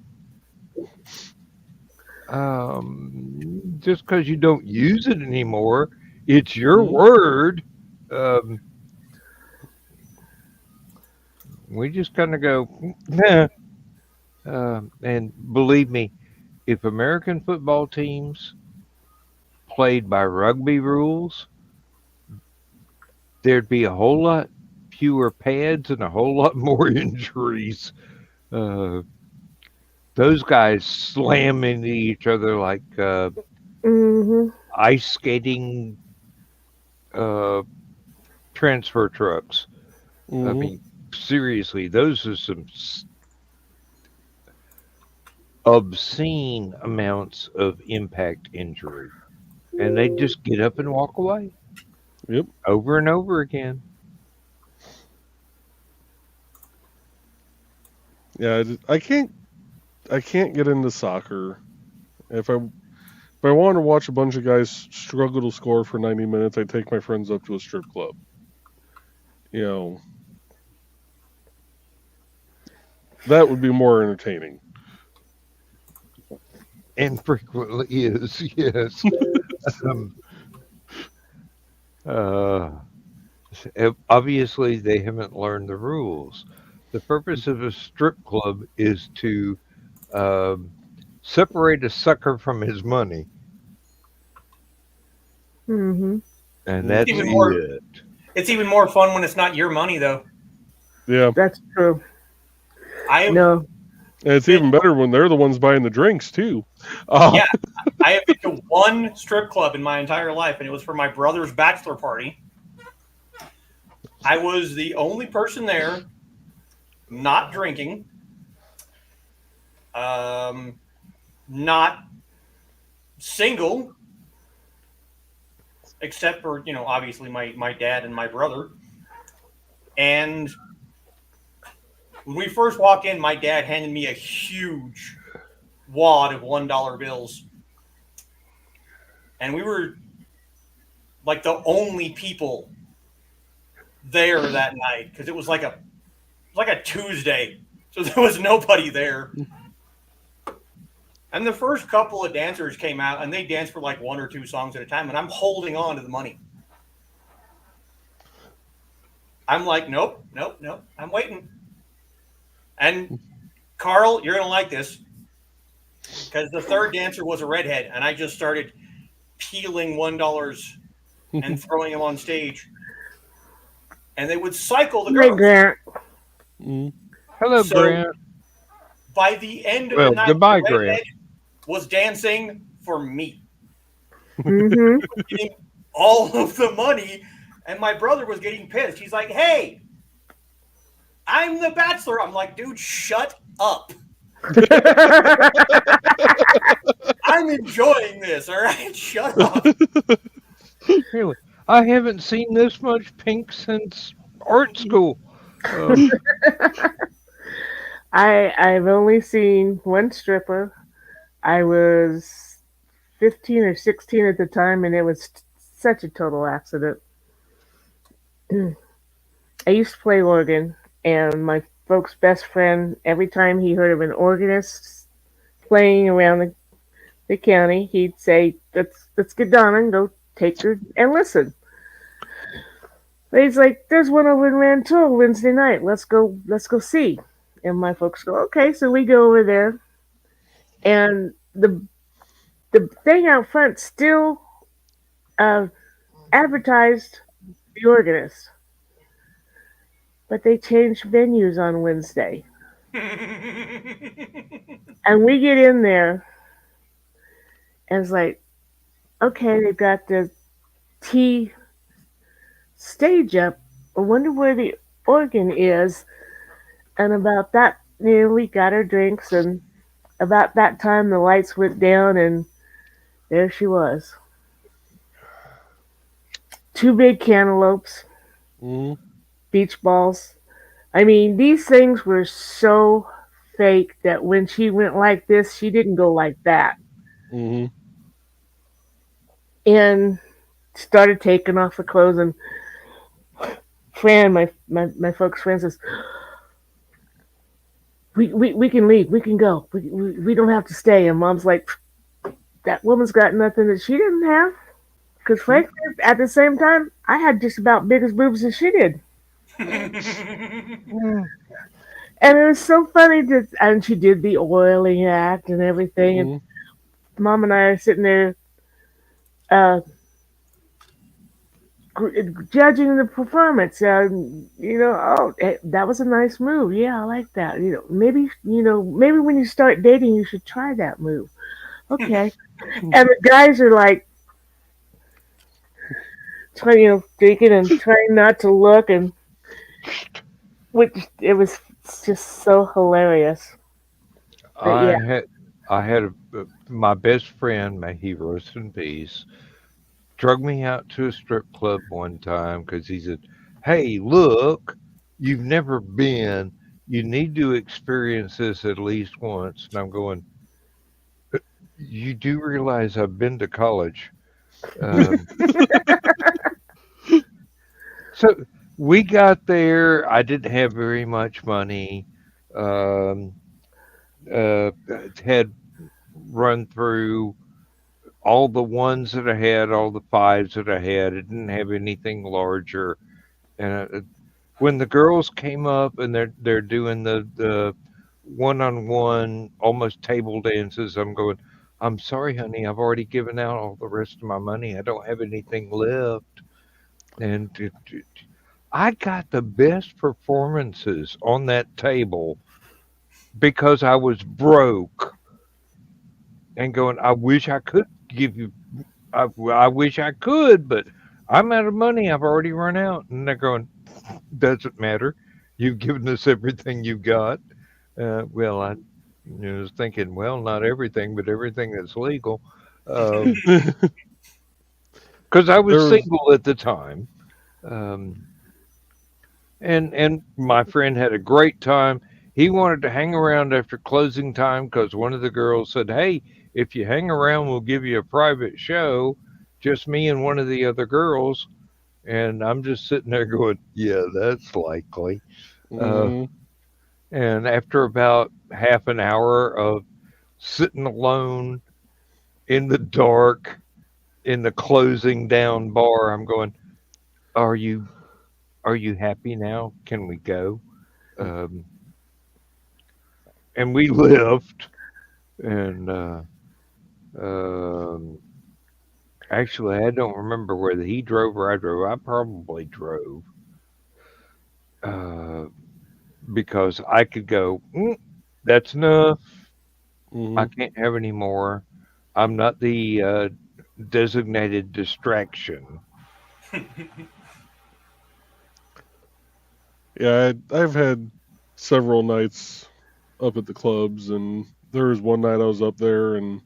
Just because you don't use it anymore, it's your word. We just kind of go, nah. And believe me, if American football teams played by rugby rules, there'd be a whole lot fewer pads and a whole lot more injuries. Those guys slam into each other like ice skating transfer trucks. I mean, seriously, those are some obscene amounts of impact injury. And they just get up and walk away. Yep. Over and over again. Yeah, I can't get into soccer. If I want to watch a bunch of guys struggle to score for 90 minutes, I take my friends up to a strip club. That would be more entertaining. And frequently is, yes. Obviously, they haven't learned the rules. The purpose of a strip club is to separate a sucker from his money. Mm-hmm. And that's it. It's even more fun when it's not your money, though. Yeah. That's true. And it's even better when they're the ones buying the drinks, too. Yeah. I have been to one strip club in my entire life, and it was for my brother's bachelor party. I was the only person there not drinking, not single, except for, obviously my dad and my brother. And when we first walked in, my dad handed me a huge wad of $1 bills. And we were like the only people there that night because it was like a Tuesday. So there was nobody there. And the first couple of dancers came out and they danced for like one or two songs at a time. And I'm holding on to the money. I'm like, nope. I'm waiting. And Carl, you're going to like this because the third dancer was a redhead. And I just started peeling $1 and throwing them on stage. And they would cycle the girls. Hey, Grant. Hello, So, Grant. By the end of Well, the night, goodbye, the redhead Grant. was dancing for me. Mm-hmm. Getting all of the money, and my brother was getting pissed. He's like, hey, I'm the bachelor. I'm like, dude, shut up. I'm enjoying this, all right? Shut up. Really, I haven't seen this much pink since art school. I've only seen one stripper. I was 15 or 16 at the time, and it was such a total accident. I used to play organ, and my folks' best friend, every time he heard of an organist playing around the county, he'd say, let's get down and go take her and listen. But he's like, there's one over in Rantoul Wednesday night. Let's go see. And my folks go, okay, so we go over there, and the thing out front still advertised the organist, but they changed venues on Wednesday. And we get in there, and it's like, okay, they've got the T stage up. I wonder where the organ is. And about that, we got our drinks, and about that time the lights went down, and there she was. Two big cantaloupes, beach balls. I mean, these things were so fake that when she went like this, she didn't go like that. And started taking off her clothes, and Fran, my folks' friend says, we can leave, we can go, we don't have to stay. And Mom's like, that woman's got nothing that she didn't have. Because frankly, at the same time, I had just about big as boobs as she did. And it was so funny and she did the oiling act and everything. And Mom and I are sitting there judging the performance. That was a nice move. Yeah, I like that. Maybe when you start dating, you should try that move. Okay. And the guys are like, thinking and trying not to look, and it was just so hilarious. But I had my best friend, may he rest in peace, drug me out to a strip club one time because he said, "Hey, look, you've never been. You need to experience this at least once." And I'm going, "You do realize I've been to college." So we got there. I didn't have very much money. Had run through all the ones that I had, all the fives that I had. I didn't have anything larger. And when the girls came up and they're doing the one-on-one, almost table dances, I'm going, "I'm sorry, honey, I've already given out all the rest of my money. I don't have anything left." And I got the best performances on that table because I was broke and going, "I wish I could give you, I wish I could, but I'm out of money. I've already run out." And they're going, Doesn't matter. You've given us everything you got. Well, I was thinking, well, not everything, but everything that's legal. Because I was There was single at the time. Um, and my friend had a great time. He wanted to hang around after closing time because one of the girls said, "Hey, if you hang around, we'll give you a private show, just me and one of the other girls." And I'm just sitting there going, "Yeah, that's likely." Uh, mhm. and after about half an hour of sitting alone in the dark in the closing down bar, I'm going, "Are you happy now? Can we go?" Um, and we left. And um, actually, I don't remember whether he drove or I drove. I probably drove uh, because I could go. That's enough. I Mhm. can't have any more. I'm not the designated distraction. Yeah, I've had several nights up at the clubs, and there was one night I was up there, and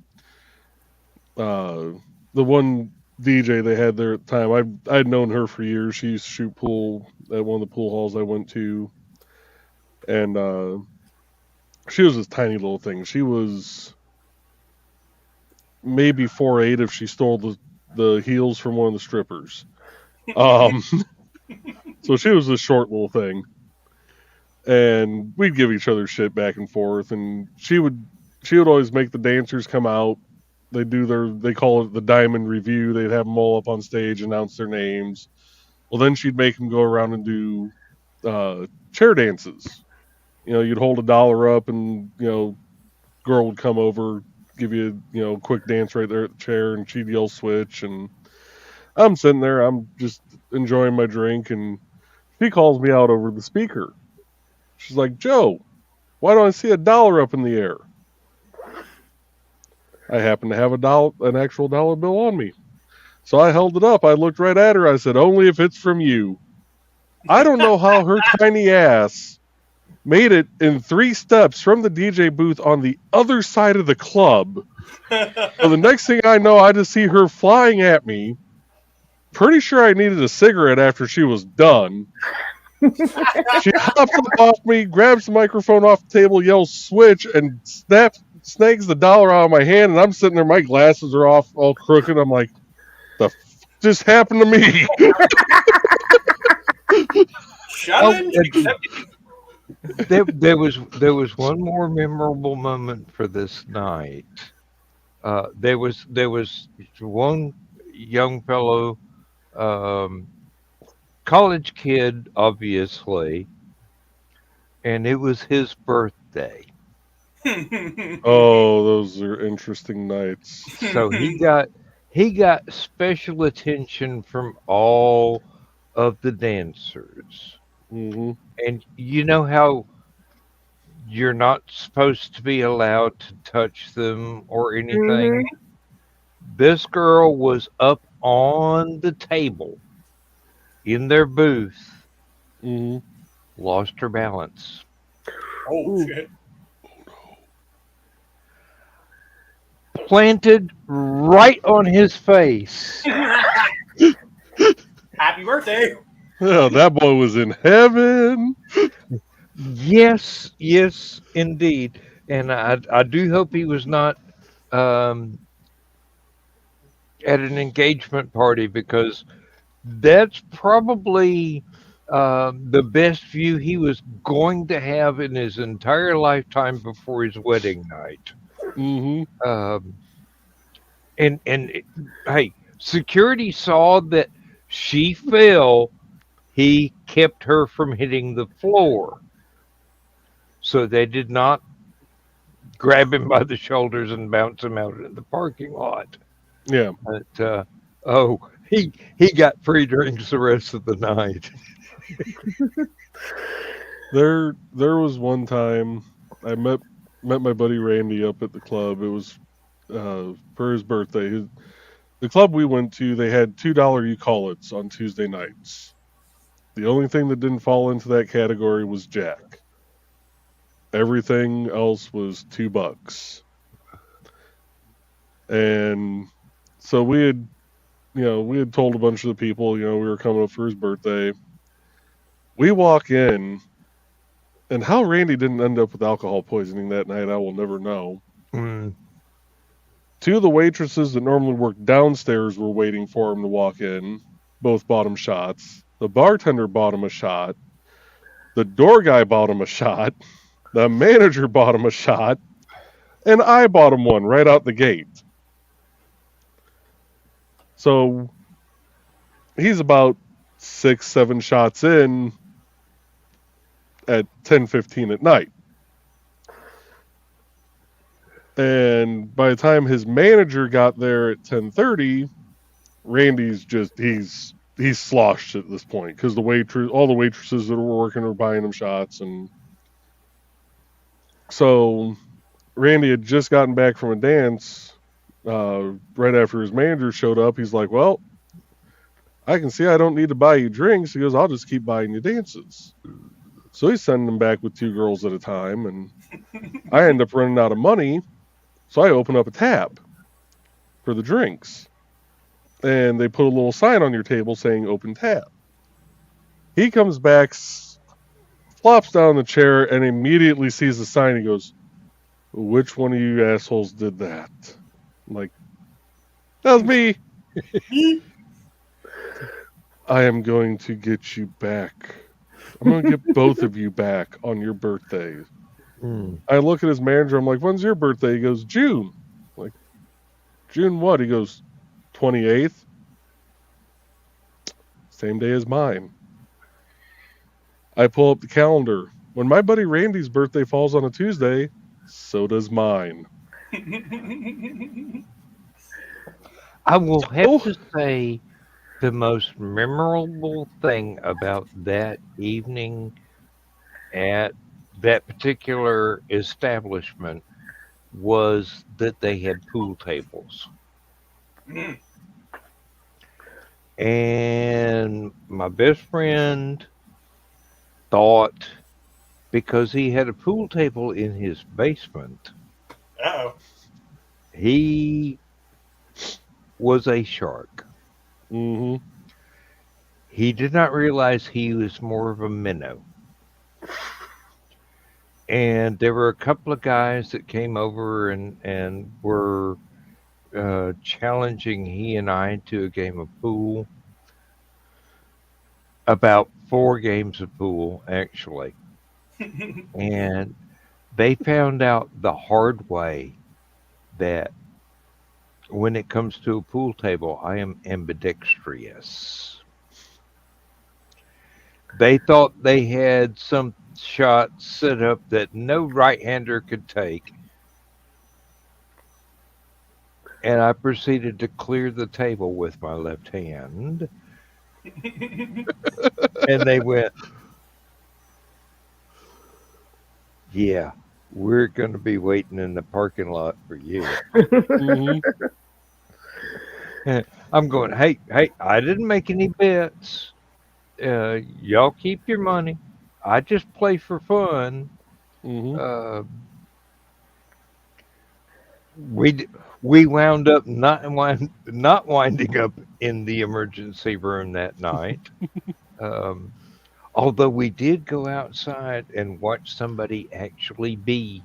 uh, the one DJ they had there at the time, I'd known her for years. She used to shoot pool at one of the pool halls I went to, and she was this tiny little thing. She was maybe 4'8" if she stole the heels from one of the strippers. Um, so she was this short little thing, and we'd give each other shit back and forth, and she would always make the dancers come out. They call it the diamond review. They'd have them all up on stage, announce their names. Well, then she'd make them go around and do chair dances. You'd hold $1 up, and girl would come over, give you a quick dance right there at the chair, and she'd yell switch. And I'm sitting there, I'm just enjoying my drink, and she calls me out over the speaker. She's like, "Joe, why don't I see $1 up in the air?" I happen to have an actual dollar bill on me. So I held it up. I looked right at her. I said, "Only if it's from you." I don't know how her tiny ass made it in 3 steps from the DJ booth on the other side of the club. So the next thing I know, I just see her flying at me. Pretty sure I needed a cigarette after she was done. She hops up off me, grabs the microphone off the table, yells switch, and snags the dollar out of my hand. And I'm sitting there, my glasses are off, all crooked. I'm like, the f just happened to me? Challenge And accepted. there was one more memorable moment for this night. There was one young fellow, um, college kid, obviously, and it was his birthday. Oh, those are interesting nights. So he got special attention from all of the dancers. Hmm. And you know how you're not supposed to be allowed to touch them or Hmm. anything? This girl was up on the table in their booth, Hmm. lost her balance, Oh Ooh. shit! planted right on his face. Happy birthday! Yeah, that boy was in heaven. Yes, yes, indeed. And I do hope he was not um, at an engagement party because that's probably the best view he was going to have in his entire lifetime before his wedding night. Hmm. Um, and hey, security saw that she fell. He kept her from hitting the floor, so they did not grab him by the shoulders and bounce him out in the parking lot. Yeah. But oh, he got free drinks the rest of the night. There was one time I met my buddy Randy up at the club. It was for his birthday. The club we went to, they had $2 you call it's on Tuesday nights. The only thing that didn't fall into that category was Jack. Everything else was $2. And so we had told a bunch of the people, we were coming up for his birthday. We walk in, and how Randy didn't end up with alcohol poisoning that night, I will never know. Mm. Two of the waitresses that normally work downstairs were waiting for him to walk in. Both bought him shots. The bartender bought him a shot. The door guy bought him a shot. The manager bought him a shot. And I bought him one right out the gate. So he's about 6-7 shots in at 10:15 at night. And by the time his manager got there at 10:30, Randy's he's sloshed at this point because all the waitresses that were working were buying him shots, and so Randy had just gotten back from a dance. Right after his manager showed up, he's like, "Well, I can see I don't need to buy you drinks." He goes, "I'll just keep buying you dances." So he's sending them back with 2 girls at a time, and I end up running out of money. So I open up a tab for the drinks. And they put a little sign on your table saying open tab. He comes back, flops down the chair, and immediately sees the sign. He goes, "Which one of you assholes did that?" I'm like, "That was me." "I am going to get you back. I'm going to get both of you back on your birthday." I look at his manager. I'm like, "When's your birthday?" He goes, "June." I'm like, "June what?" He goes, 28th. Same day as mine. I pull up the calendar. When my buddy Randy's birthday falls on a Tuesday, so does mine. I will have to say the most memorable thing about that evening at that particular establishment was that they had pool tables. And my best friend thought, because he had a pool table in his basement, he was a shark. Mm-hmm. He did not realize he was more of a minnow. And there were a couple of guys that came over and were challenging he and I to a game of pool. About 4 games of pool, actually. And they found out the hard way that when it comes to a pool table, I am ambidextrous. They thought they had some shots set up that no right-hander could take. And I proceeded to clear the table with my left hand. And they went, "Yeah, we're going to be waiting in the parking lot for you." Mm-hmm. I'm going, hey, I didn't make any bets. Y'all keep your money. I just play for fun. Mm-hmm. We wound up not winding up in the emergency room that night. Although we did go outside and watch somebody actually be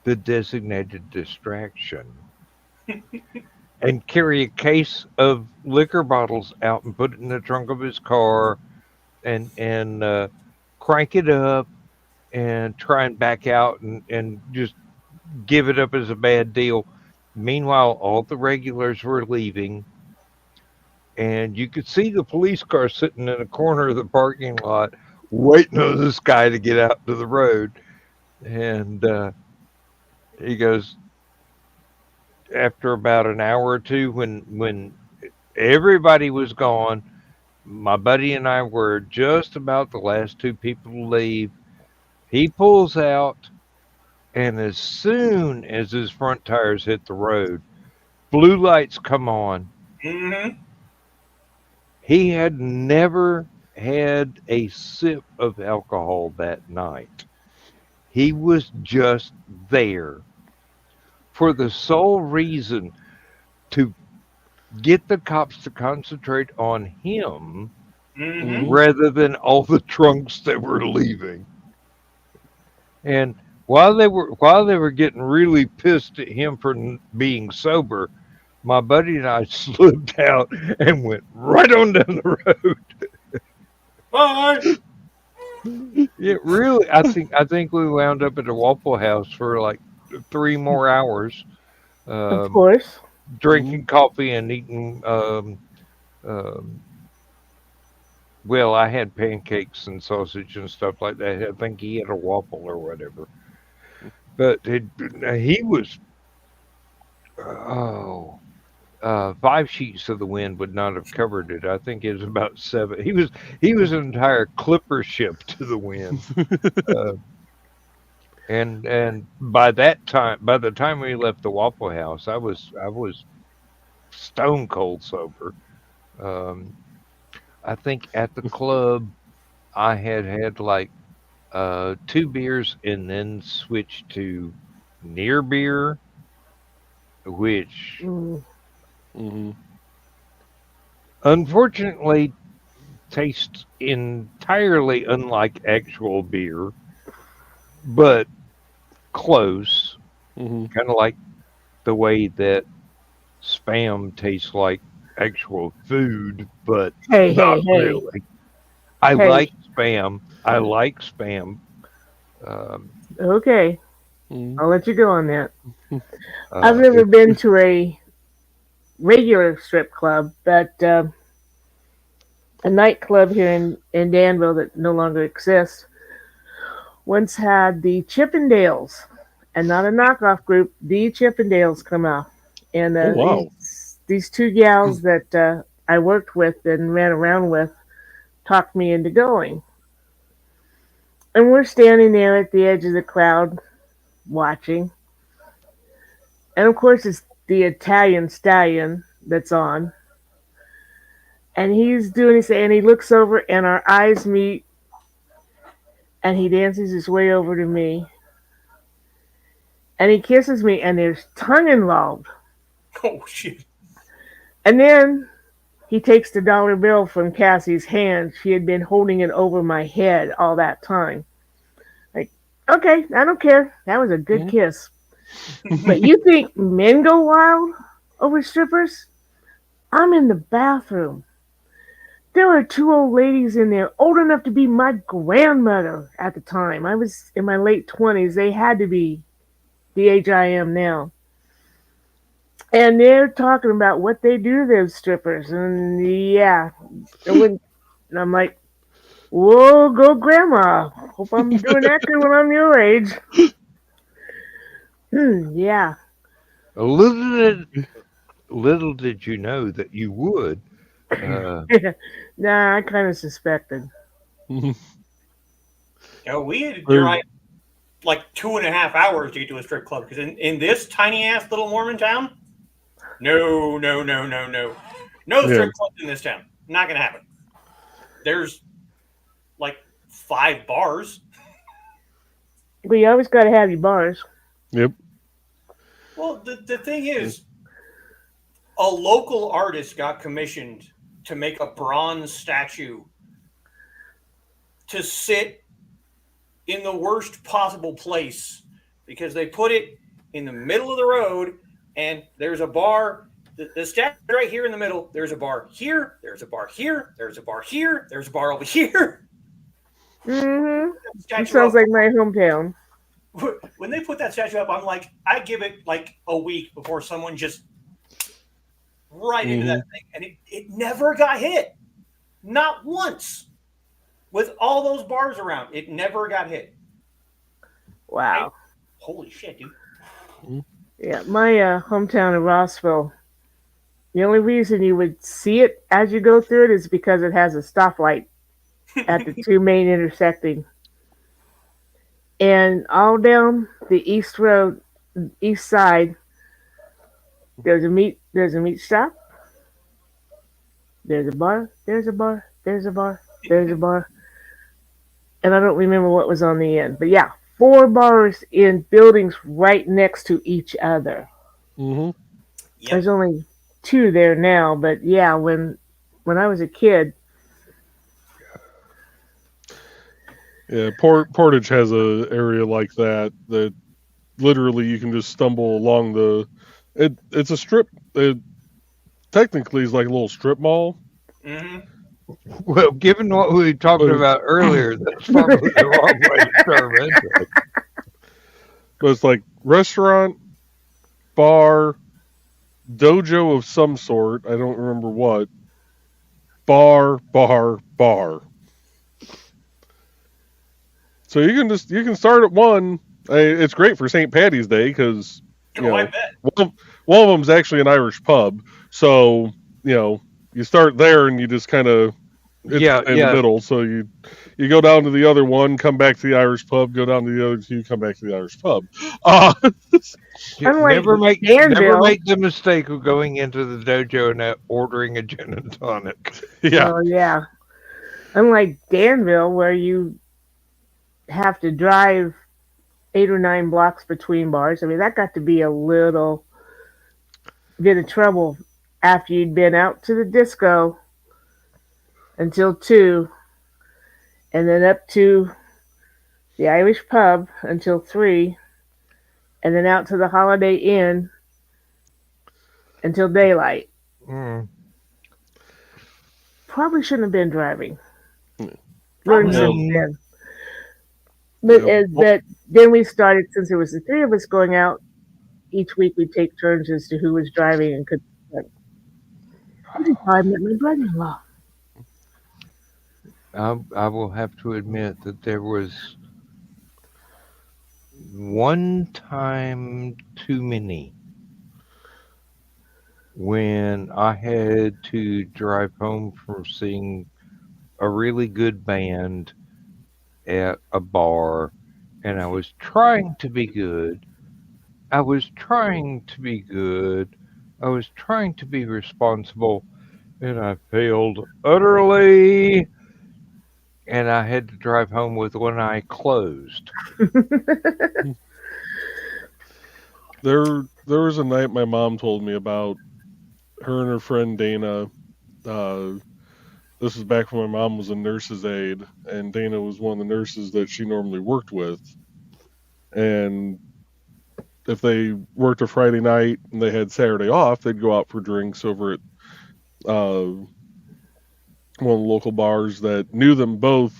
the designated distraction and carry a case of liquor bottles out and put it in the trunk of his car and crank it up and try and back out and just give it up as a bad deal. Meanwhile, all the regulars were leaving, and you could see the police car sitting in a corner of the parking lot waiting on this guy to get out to the road. And he goes, after about an hour or two, when everybody was gone, my buddy and I were just about the last 2 people to leave. He pulls out, and as soon as his front tires hit the road, blue lights come on. Mm-hmm. He had never had a sip of alcohol that night. He was just there for the sole reason to get the cops to concentrate on him Mm-hmm. Mhm. rather than all the drunks that were leaving. And while they were getting really pissed at him for being sober, my buddy and I slipped out and went right on down the road. Bye. It really, I think we wound up at a Waffle House for like 3 more hours, Of um, course. drinking coffee and eating. Um, well, I had pancakes and sausage and stuff like that. I think he had a waffle or whatever. But he was, oh, 5 sheets of the wind would not have covered it. I think it was about seven. He was an entire clipper ship to the wind. Uh, and by the time we left the Waffle House, I was stone cold sober. Um, I think at the club I had like 2 beers and then switched to near beer, which Mm. Mhm. unfortunately tastes entirely unlike actual beer, but close, Mhm. kind of like the way that spam tastes like actual food, but Hey, not hey, hey, really. I hey. like spam. I like spam. Um, Okay, Mhm. I'll let you go on that. I've uh, never it, been to a regular strip club, but a nightclub here in Danville that no longer exists once had the Chippendales, and not a knockoff group, the Chippendales come out. And Oh wow. these two gals that I worked with and ran around with talked me into going. And we're standing there at the edge of the crowd watching. And of course, it's the Italian stallion that's on. And he's doing his, and he looks over, and our eyes meet, and he dances his way over to me. And he kisses me, and there's tongue involved. Oh shit. And then he takes the dollar bill from Cassie's hand. She had been holding it over my head all that time. Like, okay, I don't care. That was a good Mhm. kiss. But you think men go wild over strippers? I'm in the bathroom. There were two old ladies in there, old enough to be my grandmother at the time. I was in my late 20s. They had to be the age I am now. And they're talking about what they do to those strippers. And yeah, and I'm like, whoa, go grandma. Hope I'm doing that good when I'm your age. Yeah. little did little did you know that you would. Uh, Nah, I kind of suspected. Mhm. We had to Or- drive like 2.5 hours to get to a strip club because in this tiny ass little Mormon town, no, no, no, no, no, no Yeah. strip clubs in this town. Not gonna happen. There's like 5 bars. But you always got to have your bars. Yep. Well, the thing is, a local artist got commissioned to make a bronze statue to sit in the worst possible place because they put it in the middle of the road and there's a bar. The statue right here in the middle. There's a bar here. There's a bar here. There's a bar here. There's a bar over here. Mm-hmm. It Statue sounds up. like my hometown. When they put that statue up, I'm like, I give it like a week before someone just right into that thing, and it never got hit, not once. With all those bars around, it never got hit. Wow. Holy shit, dude! Yeah, my hometown of Rossville. The only reason you would see it as you go through it is because it has a stoplight at the two main intersecting. And all down the east road, east side, there's a meat shop, there's a bar, there's a bar, there's a bar, There's a bar. And I don't remember what was on the end. But yeah, 4 bars in buildings right next to each other. Mm-hmm. Yep. There's only 2 there now, but yeah, when I was a kid, Yeah, Portage has a area like that literally you can just stumble along the. It's a strip. It technically is like a little strip mall, Hmm. Well, given what we talked but about earlier, that's probably the wrong way to term it. but it's like restaurant, bar, dojo of some sort. I don't remember what. Bar, bar, bar. So you can start at one. It's great for St. Patty's Day because you Oh, I know bet. one of them's actually an Irish pub. So you start there and you just kind of it's Yeah, in the yeah. middle. So you go down to the other one, come back to the Irish pub, go down to the other two, come back to the Irish pub. unlike Never make Danville, the mistake of going into the dojo and ordering a gin and tonic. Yeah, well, yeah, unlike Danville, where you have to drive 8 or 9 blocks between bars. I mean, that got to be a little bit of trouble after you'd been out to the disco until 2, and then up to the Irish pub until 3, and then out to the Holiday Inn until daylight. Mm. Probably shouldn't have been driving. Probably Learned No. since then. But, Yeah. but then we started, since there was the 3 of us going out, each week we'd take turns as to who was driving and could. This is how I met my brother-in-law. I will have to admit that there was one time too many when I had to drive home from seeing a really good band at a bar, and I was trying to be good. I was trying to be good. I was trying to be responsible, and I failed utterly. And I had to drive home with one eye closed. there was a night my mom told me about. Her and her friend Dana. This was back when my mom was a nurse's aide, and Dana was one of the nurses that she normally worked with. And if they worked a Friday night and they had Saturday off, they'd go out for drinks over at one of the local bars that knew them both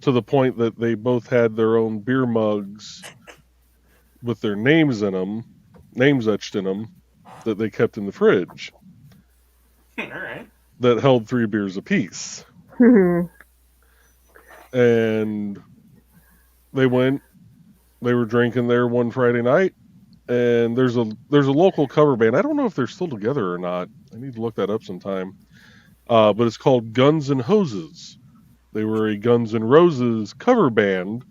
to the point that they both had their own beer mugs with their names in them, names etched in them, that they kept in the fridge All right. that held 3 beers apiece. And they were drinking there one Friday night, and there's a local cover band. I don't know if they're still together or not. I need to look that up sometime. But it's called Guns and Hoses. They were a Guns N' Roses cover band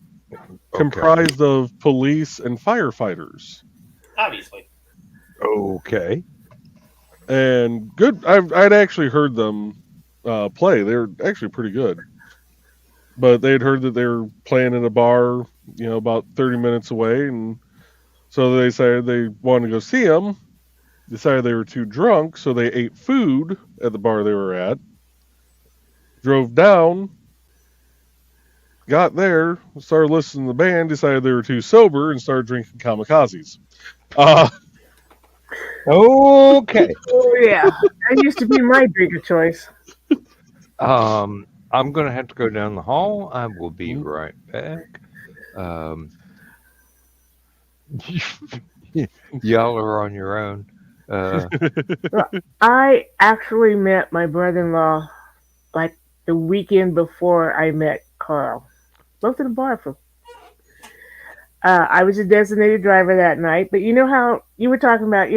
comprised of police and firefighters. Obviously. Okay. And good. I'd actually heard them play. They're actually pretty good. But they'd heard that they were playing in a bar, about 30 minutes away, and so they decided they wanted to go see them. Decided they were too drunk, so they ate food at the bar they were at. Drove down, got there, started listening to the band, decided they were too sober, and started drinking kamikazes. Okay. Oh yeah, that used to be my drink of choice. I'm going to have to go down the hall. I will be right back. Y'all are on your own. I actually met my brother-in-law like the weekend before I met Carl. Both in a bar for. I was a designated driver that night, but you know how you were talking about,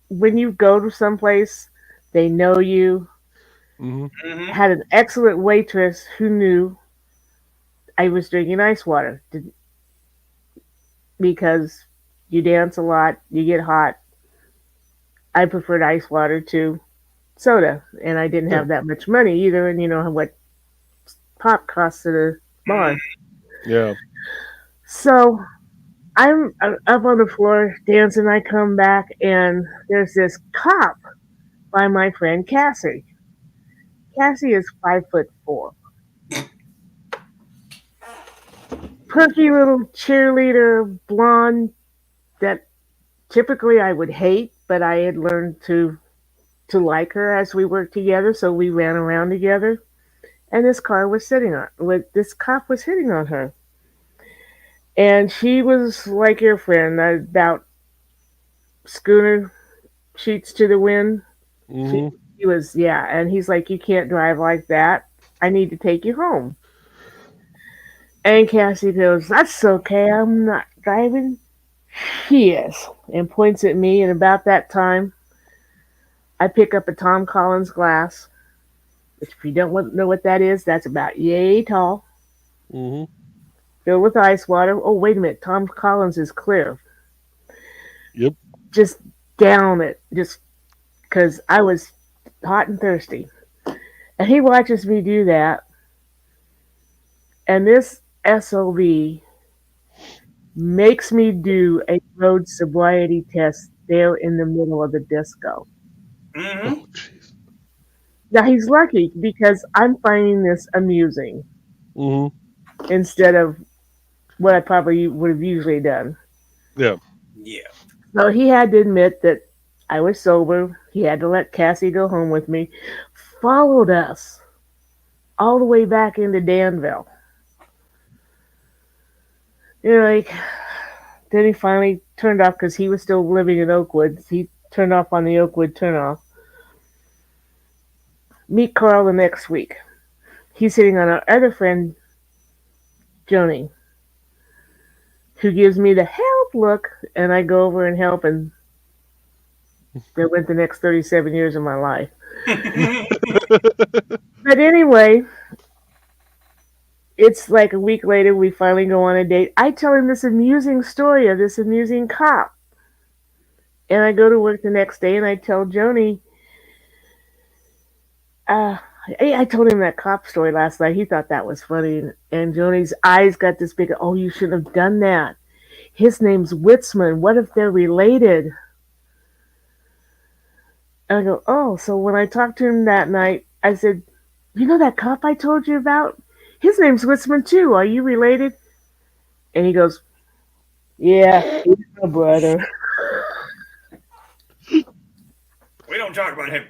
when you go to someplace, they know you. Mm-hmm. Had an excellent waitress who knew I was drinking ice water because you dance a lot, you get hot. I preferred ice water to soda, and I didn't have that much money either. And you know what pop costs at a bar. Yeah. So I'm up on the floor dancing. I come back and there's this cop by my friend Cassie. Cassie is 5'4". Perky little cheerleader, blonde, that typically I would hate, but I had learned to like her as we worked together, so we ran around together. And this cop was hitting on her. And she was like your friend, about schooner sheets to the wind. Mm-hmm. He was, yeah, and he's like, you can't drive like that. I need to take you home. And Cassie goes, that's okay, I'm not driving. She is. And points at me, and about that time, I pick up a Tom Collins glass, which if you don't know what that is, that's about yay tall, Mm-hmm. filled with ice water. Oh, wait a minute, Tom Collins is clear. Yep. Just down it, just because I was hot and thirsty. And he watches me do that, and this SOB makes me do a road sobriety test there in the middle of the disco. Mm-hmm. Oh, jeez. Now he's lucky because I'm finding this amusing Mm-hmm. instead of what I probably would have usually done. Yeah. Yeah. So he had to admit that I was sober. He had to let Cassie go home with me. Followed us all the way back into Danville. Like, then he finally turned off because he was still living in Oakwood. He turned off on the Oakwood turnoff. Meet Carl the next week. He's sitting on our other friend, Joni, who gives me the help look, and I go over and help, and there went the next 37 years of my life. But anyway, it's like a week later, we finally go on a date. I tell him this amusing story of this amusing cop. And I go to work the next day, and I tell Joni, I told him that cop story last night. He thought that was funny. And Joni's eyes got this big, oh, you shouldn't have done that. His name's Witzman. What if they're related? And I go, oh, so when I talked to him that night, I said, you know that cop I told you about? His name's Witzman too. Are you related? And he goes, yeah, he's my brother. We don't talk about him.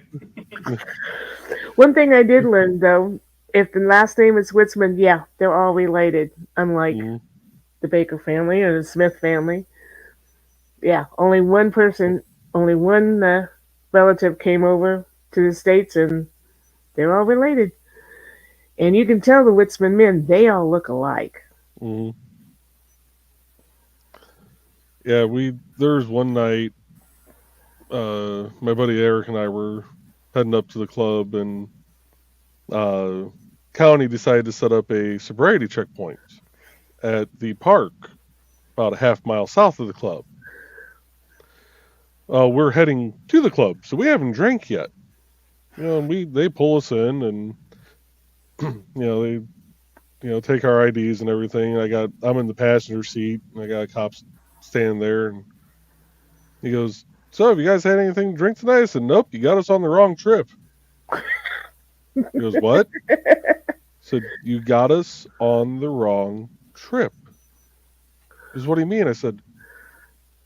One thing I did learn, though, if the last name is Witzman, yeah, they're all related, unlike the Baker family or the Smith family. Yeah, only one relative came over to the States, and they're all related. And you can tell the Witzman men, they all look alike. Mm-hmm. Yeah, there was one night, my buddy Eric and I were heading up to the club, and county decided to set up a sobriety checkpoint at the park about a half mile south of the club. We're heading to the club, so we haven't drank yet. They pull us in, and they take our IDs and everything. I'm in the passenger seat, and I got a cop standing there, and he goes, so have you guys had anything to drink tonight? I said, nope, you got us on the wrong trip. He goes, what? I said, you got us on the wrong trip. He goes, what do you mean? I said,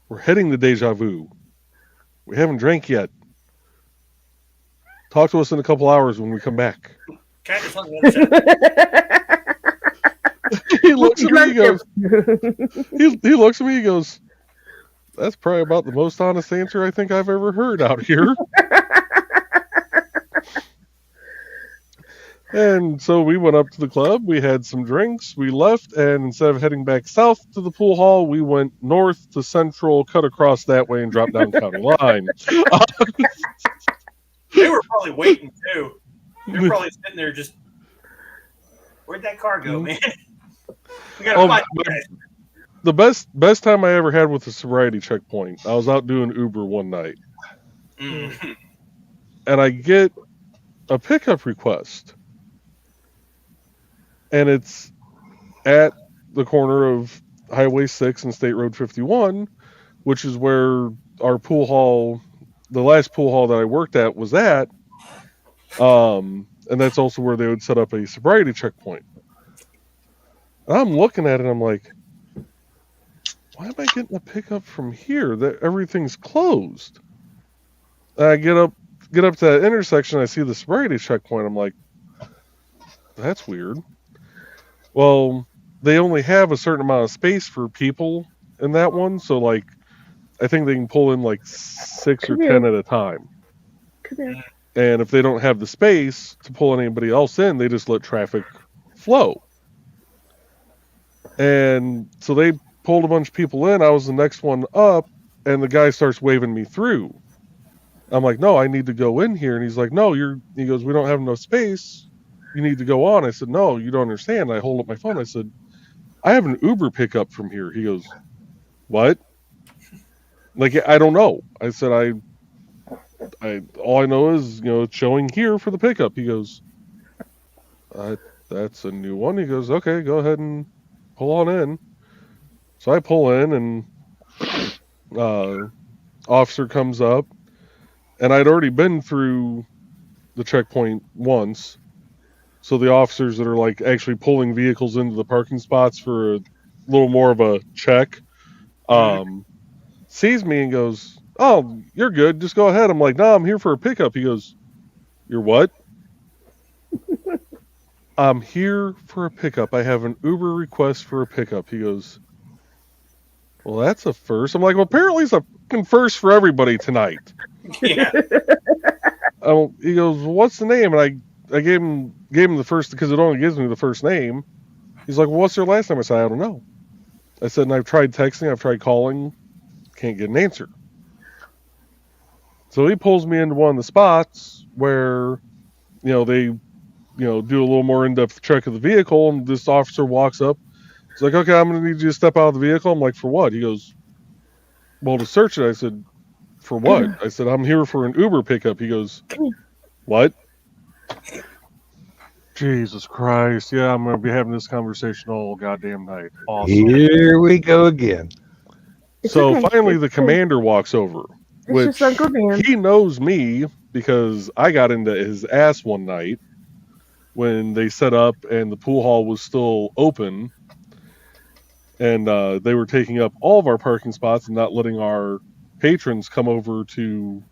we're heading to Deja Vu. We haven't drank yet. Talk to us in a couple hours when we come back. Kind of on the other side. He looks at me, he goes, he looks at me, he goes, that's probably about the most honest answer I think I've ever heard out here. And so we went up to the club, we had some drinks, we left, and instead of heading back south to the pool hall, we went north to Central, cut across that way, and dropped down county line. They were probably waiting, too. They were probably sitting there just, where'd that car go, man? We gotta find you guys. The best time I ever had with a sobriety checkpoint, I was out doing Uber one night. Mm-hmm. And I get a pickup request. and it's at the corner of Highway 6 and State Road 51, which is where our pool hall, the last pool hall that I worked at, was at. And that's also where they would set up a sobriety checkpoint. And I'm looking at it, I'm like, why am I getting a pickup from here? That everything's closed. And I get up to that intersection, I see the sobriety checkpoint. I'm like, that's weird. Well, they only have a certain amount of space for people in that one, so like I think they can pull in like 6 or 10 at a time. Come here. And if they don't have the space to pull anybody else in, they just let traffic flow. And so they pulled a bunch of people in. I was the next one up, and the guy starts waving me through. I'm like, no, I need to go in here. And he's like, no, he goes, we don't have enough space. You need to go on. I said, no, you don't understand. I hold up my phone. I said, I have an Uber pickup from here. He goes, what? Like, I don't know. I said, I all I know is, it's showing here for the pickup. He goes, that's a new one. He goes, okay, go ahead and pull on in. So I pull in, and officer comes up, and I'd already been through the checkpoint once. So the officers that are like actually pulling vehicles into the parking spots for a little more of a check, sees me and goes, oh, you're good. Just go ahead. I'm like, no, I'm here for a pickup. He goes, you're what? I'm here for a pickup. I have an Uber request for a pickup. He goes, well, that's a first. I'm like, well, apparently it's a fucking first for everybody tonight. Yeah. He goes, well, what's the name? And I gave him the first, because it only gives me the first name. He's like, well, what's their last name? I said, I don't know. I said, and I've tried texting, I've tried calling, can't get an answer. So he pulls me into one of the spots where, they, do a little more in-depth check of the vehicle, and this officer walks up. He's like, okay, I'm going to need you to step out of the vehicle. I'm like, for what? He goes, well, to search it. I said, for what? I said, I'm here for an Uber pickup. He goes, what? Jesus Christ. Yeah, I'm going to be having this conversation all goddamn night. Awesome. Here we go again. So okay. finally the commander walks over. It's just Uncle Dan. He knows me because I got into his ass one night when they set up and the pool hall was still open. And they were taking up all of our parking spots and not letting our patrons come over to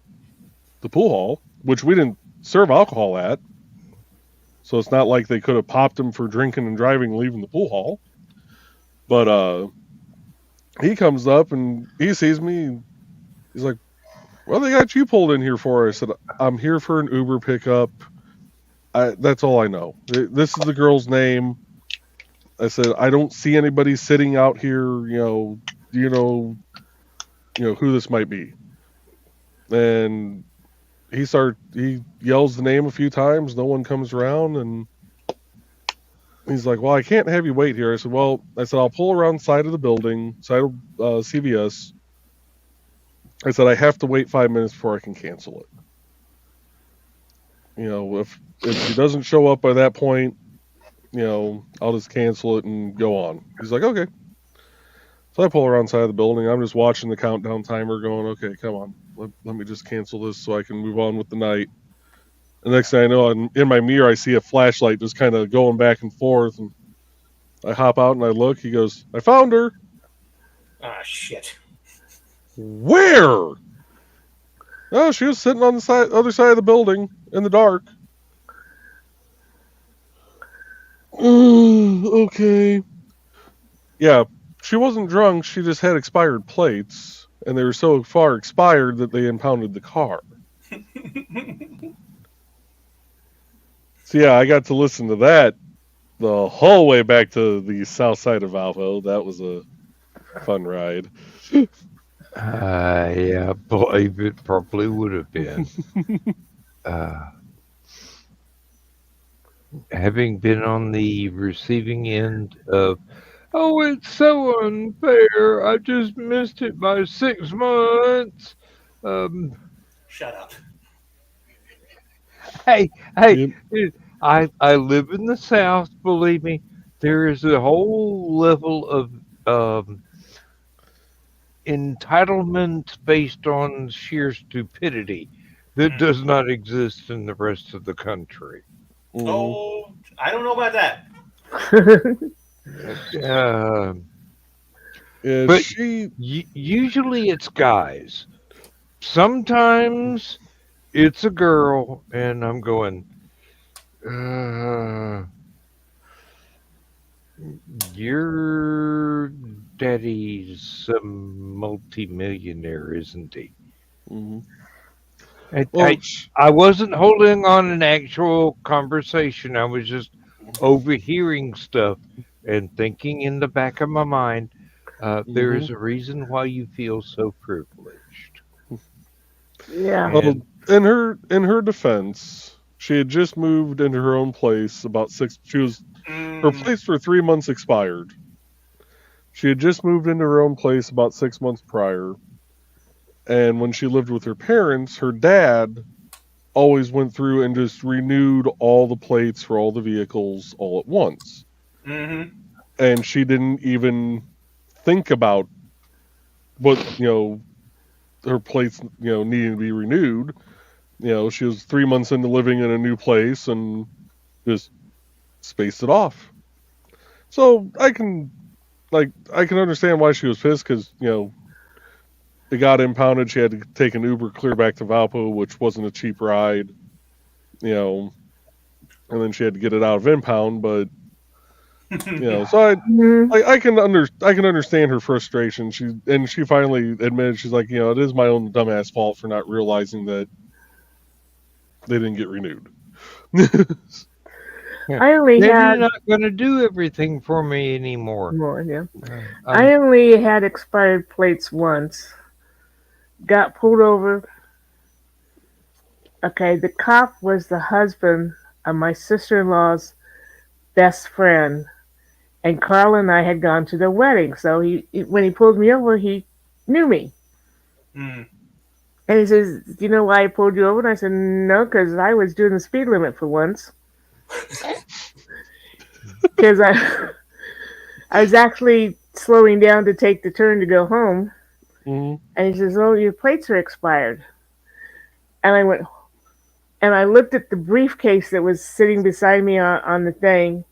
the pool hall, which we didn't serve alcohol at. So it's not like they could have popped him for drinking and driving, leaving the pool hall. But he comes up and he sees me. He's like, well, they got you pulled in here for. I said, I'm here for an Uber pickup. That's all I know. This is the girl's name. I said, I don't see anybody sitting out here, do you know who this might be? And he yells the name a few times. No one comes around, and he's like, well, I can't have you wait here. I said, I'll pull around the side of the building, side of CVS. I said, I have to wait 5 minutes before I can cancel it. If he doesn't show up by that point, I'll just cancel it and go on. He's like, okay. So I pull around the side of the building. I'm just watching the countdown timer going, okay, come on. Let me just cancel this so I can move on with the night. The next thing I know, in my mirror, I see a flashlight just kind of going back and forth. And I hop out and I look. He goes, I found her. Ah, shit. Where? Oh, she was sitting on the other side of the building in the dark. Okay. Yeah, she wasn't drunk. She just had expired plates, and they were so far expired that they impounded the car. So yeah, I got to listen to that the whole way back to the south side of Valpo. That was a fun ride. Yeah, I believe it probably would have been. Having been on the receiving end of, oh, it's so unfair. I just missed it by 6 months. Shut up. Hey, Yep. I live in the South, believe me. there is a whole level of entitlement based on sheer stupidity that does not exist in the rest of the country. Mhm. Oh, I don't know about that. Uh, Yeah, but she. usually it's guys. Sometimes it's a girl, and I'm going, uh, your daddy's a multimillionaire, isn't he? Mhm. I, Well, I, I wasn't holding on an actual conversation. I was just overhearing stuff and thinking in the back of my mind, there mhm. is a reason why you feel so privileged. Yeah. Well, And in her defense, she had just moved into her own place about six. Her Mm, place for 3 months expired. She had just moved into her own place about 6 months prior, and when she lived with her parents, her dad always went through and just renewed all the plates for all the vehicles all at once. mm-hmm. And she didn't even think about what, her plates, needing to be renewed. She was 3 months into living in a new place and just spaced it off. So I can understand why she was pissed, because it got impounded. She had to take an Uber clear back to Valpo, which wasn't a cheap ride. And then she had to get it out of impound. But so Mhm. I can understand her frustration. She finally admitted, she's like, it is my own dumbass fault for not realizing that they didn't get renewed. yeah, I only then you're had not going to do everything for me anymore. more. Yeah. I'm I only had expired plates once. Got pulled over. Okay, the cop was the husband of my sister-in-law's best friend, and Carl and I had gone to their wedding. So when he pulled me over, he knew me, Mm. and he says, "Do you know why I pulled you over?" And I said, "No, because I was doing the speed limit for once." Because I was actually slowing down to take the turn to go home, Mhm. and he says, "Oh, your plates are expired." And I went, and I looked at the briefcase that was sitting beside me on the thing,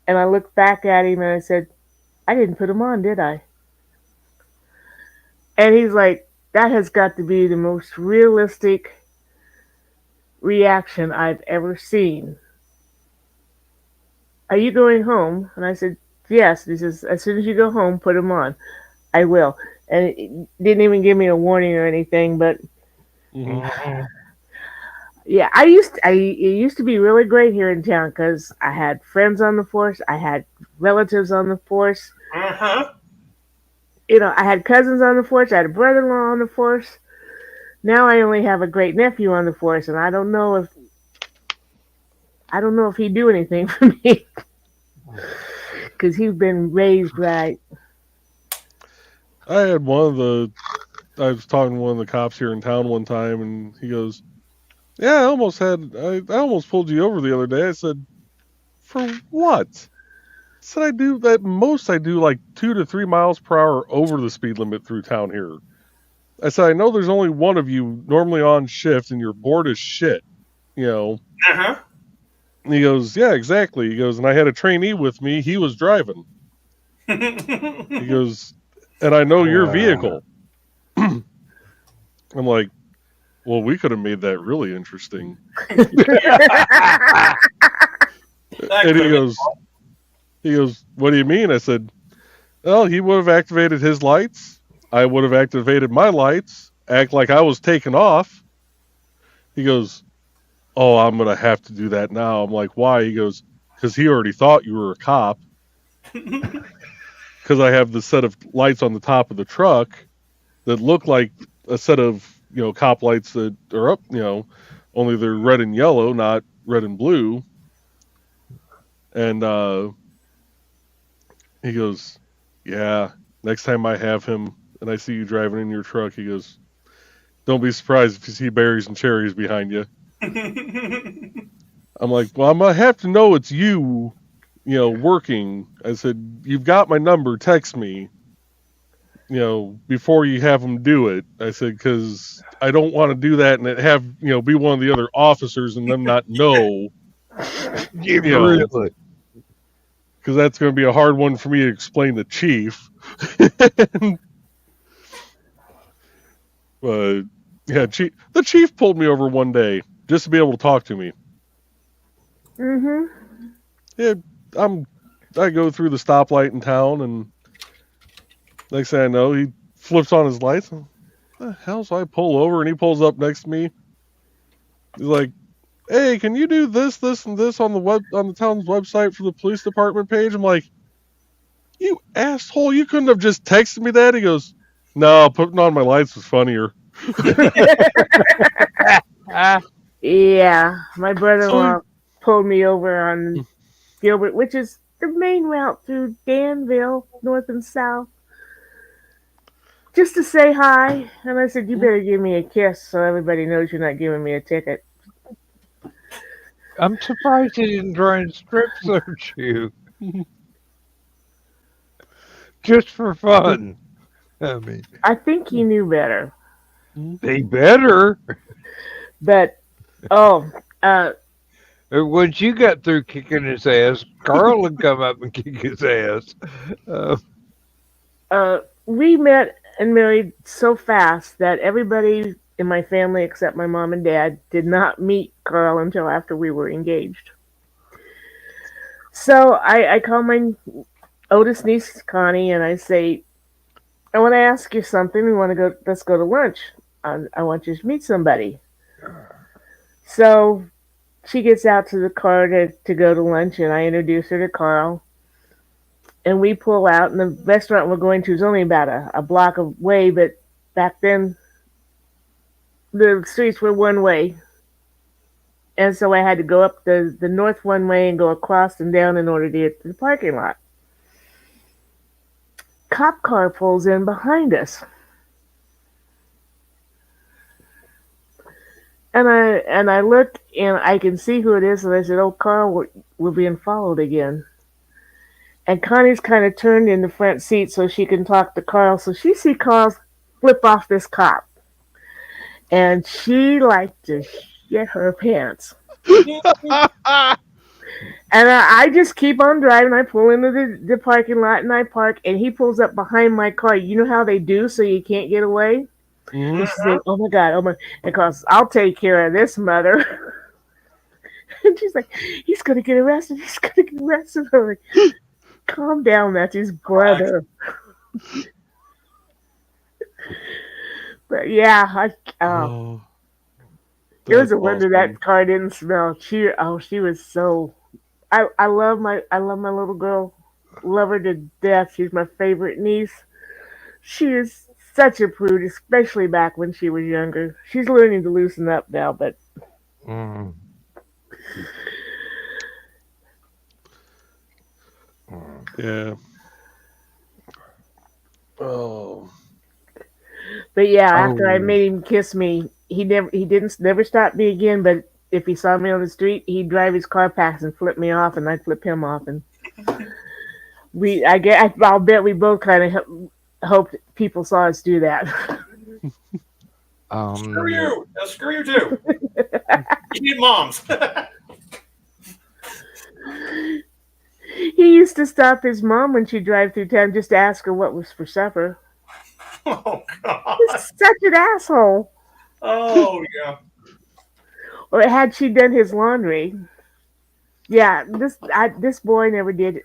and I looked back at him and I said, "I didn't put them on, did I?" And he's like, "That has got to be the most realistic reaction I've ever seen. Are you going home?" And I said, "Yes." And he says, "As soon as you go home, put them on." "I will." And it didn't even give me a warning or anything, but Mhm. yeah, it used to be really great here in town because I had friends on the force, I had relatives on the force, Uh-huh. I had cousins on the force, I had a brother-in-law on the force. Now I only have a great nephew on the force, and I don't know if he'd do anything for me because he's been raised right. I had one of the. I was talking to one of the cops here in town one time, and he goes, "Yeah, I almost pulled you over the other day." I said, "For what?" I said, "I do at most. I do like 2 to 3 miles per hour over the speed limit through town here." I said, "I know there's only one of you normally on shift, and you're bored as shit." You know. Uh-huh. And he goes, "Yeah, exactly." He goes, "And I had a trainee with me. He was driving." He goes, "And I know your vehicle." I'm like, "Well, we could have made that really interesting." That And could he have been. goes, "What do you mean?" I said, "Well, he would have activated his lights. I would have activated my lights, act like I was taking off." He goes, "Oh, I'm going to have to do that now." I'm like, "Why?" He goes, "Because he already thought you were a cop. Because I have the set of lights on the top of the truck that look like a set of, cop lights that are up, only they're red and yellow, not red and blue." And he goes, "Yeah, next time I have him and I see you driving in your truck," he goes, "don't be surprised if you see berries and cherries behind you." I'm like, "Well, I'm going to have to know it's you working. I said, you've got my number, text me, before you have them do it. I said, because I don't want to do that and it have, be one of the other officers and them not know, Yeah, really. because that's going to be a hard one for me to explain to Chief. But yeah, the Chief pulled me over one day just to be able to talk to me. Mm-hmm. Yeah, I go through the stoplight in town, and next thing I know, he flips on his lights. What the hell? So I pull over, and he pulls up next to me. He's like, "Hey, can you do this, this, and this on the town's website for the police department page?" I'm like, "You asshole! You couldn't have just texted me that." He goes, "No, putting on my lights was funnier." Yeah, my brother-in-law pulled me over on Gilbert, which is the main route through Danville, north and south, just to say hi. And I said, you better give me a kiss so everybody knows you're not giving me a ticket. I'm surprised he didn't try and strip search you. Just for fun. I mean, I think he knew better. they better. But, once you got through kicking his ass, Carl would come up and kick his ass. we met and married so fast that everybody in my family except my mom and dad did not meet Carl until after we were engaged. So I call my oldest niece Connie and I say, I want to ask you something. Let's go to lunch. I want you to meet somebody. So she gets out to the car to go to lunch, and I introduce her to Carl. And we pull out, and the restaurant we're going to is only about a block away, but back then the streets were one way. And so I had to go up the north one way and go across and down in order to get to the parking lot. Cop car pulls in behind us. And I look and I can see who it is, and I said, "Oh, Carl, we're being followed again." And Connie's kind of turned in the front seat so she can talk to Carl. So she see Carl flip off this cop, and she liked to shit her pants. And I just keep on driving. I pull into the parking lot and I park, and he pulls up behind my car. You know how they do, so you can't get away. Mm-hmm. And she's like, "Oh my God, oh my!" And Carl's, "I'll take care of this, mother." And she's like, "He's gonna get arrested. He's gonna get arrested." I'm like, "Calm down, that's his brother." But yeah, it was a wonder that car didn't smell. She was so. I love my little girl. Love her to death. She's my favorite niece. She is such a prude, especially back when she was younger. She's learning to loosen up now, but. Yeah. Oh. But yeah, after I made him kiss me, he never stopped me again. But if he saw me on the street, he'd drive his car past and flip me off, and I'd flip him off, and I'll bet we both kind of hoped people saw us do that. Screw you! No, screw you too. You need moms. He used to stop his mom when she'd drive through town just to ask her what was for supper. Oh God! He's such an asshole. Oh yeah. Or had she done his laundry? Yeah, this boy never did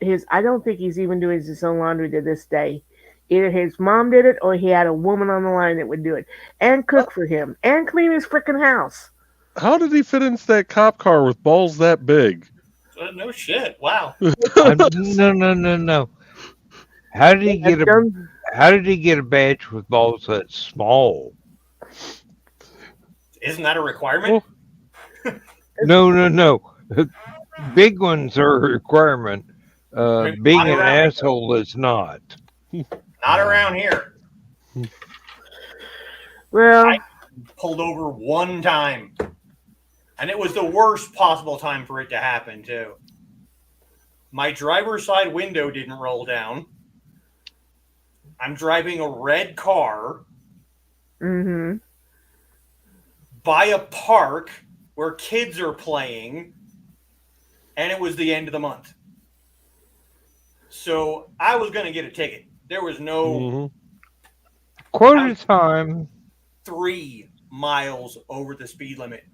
his. I don't think he's even doing his own laundry to this day. Either his mom did it, or he had a woman on the line that would do it and cook for him and clean his frickin' house. How did he fit into that cop car with balls that big? No shit. Wow. No. How did he get a badge with balls that small? Isn't that a requirement? No. Big ones are a requirement. Being an asshole is not. Not around here. Well, I pulled over one time, and it was the worst possible time for it to happen too. My driver's side window didn't roll down. I'm driving a red car Mm-hmm. by a park where kids are playing, and it was the end of the month. So I was going to get a ticket. There was no Mhm. Quarter time. 3 miles over the speed limit.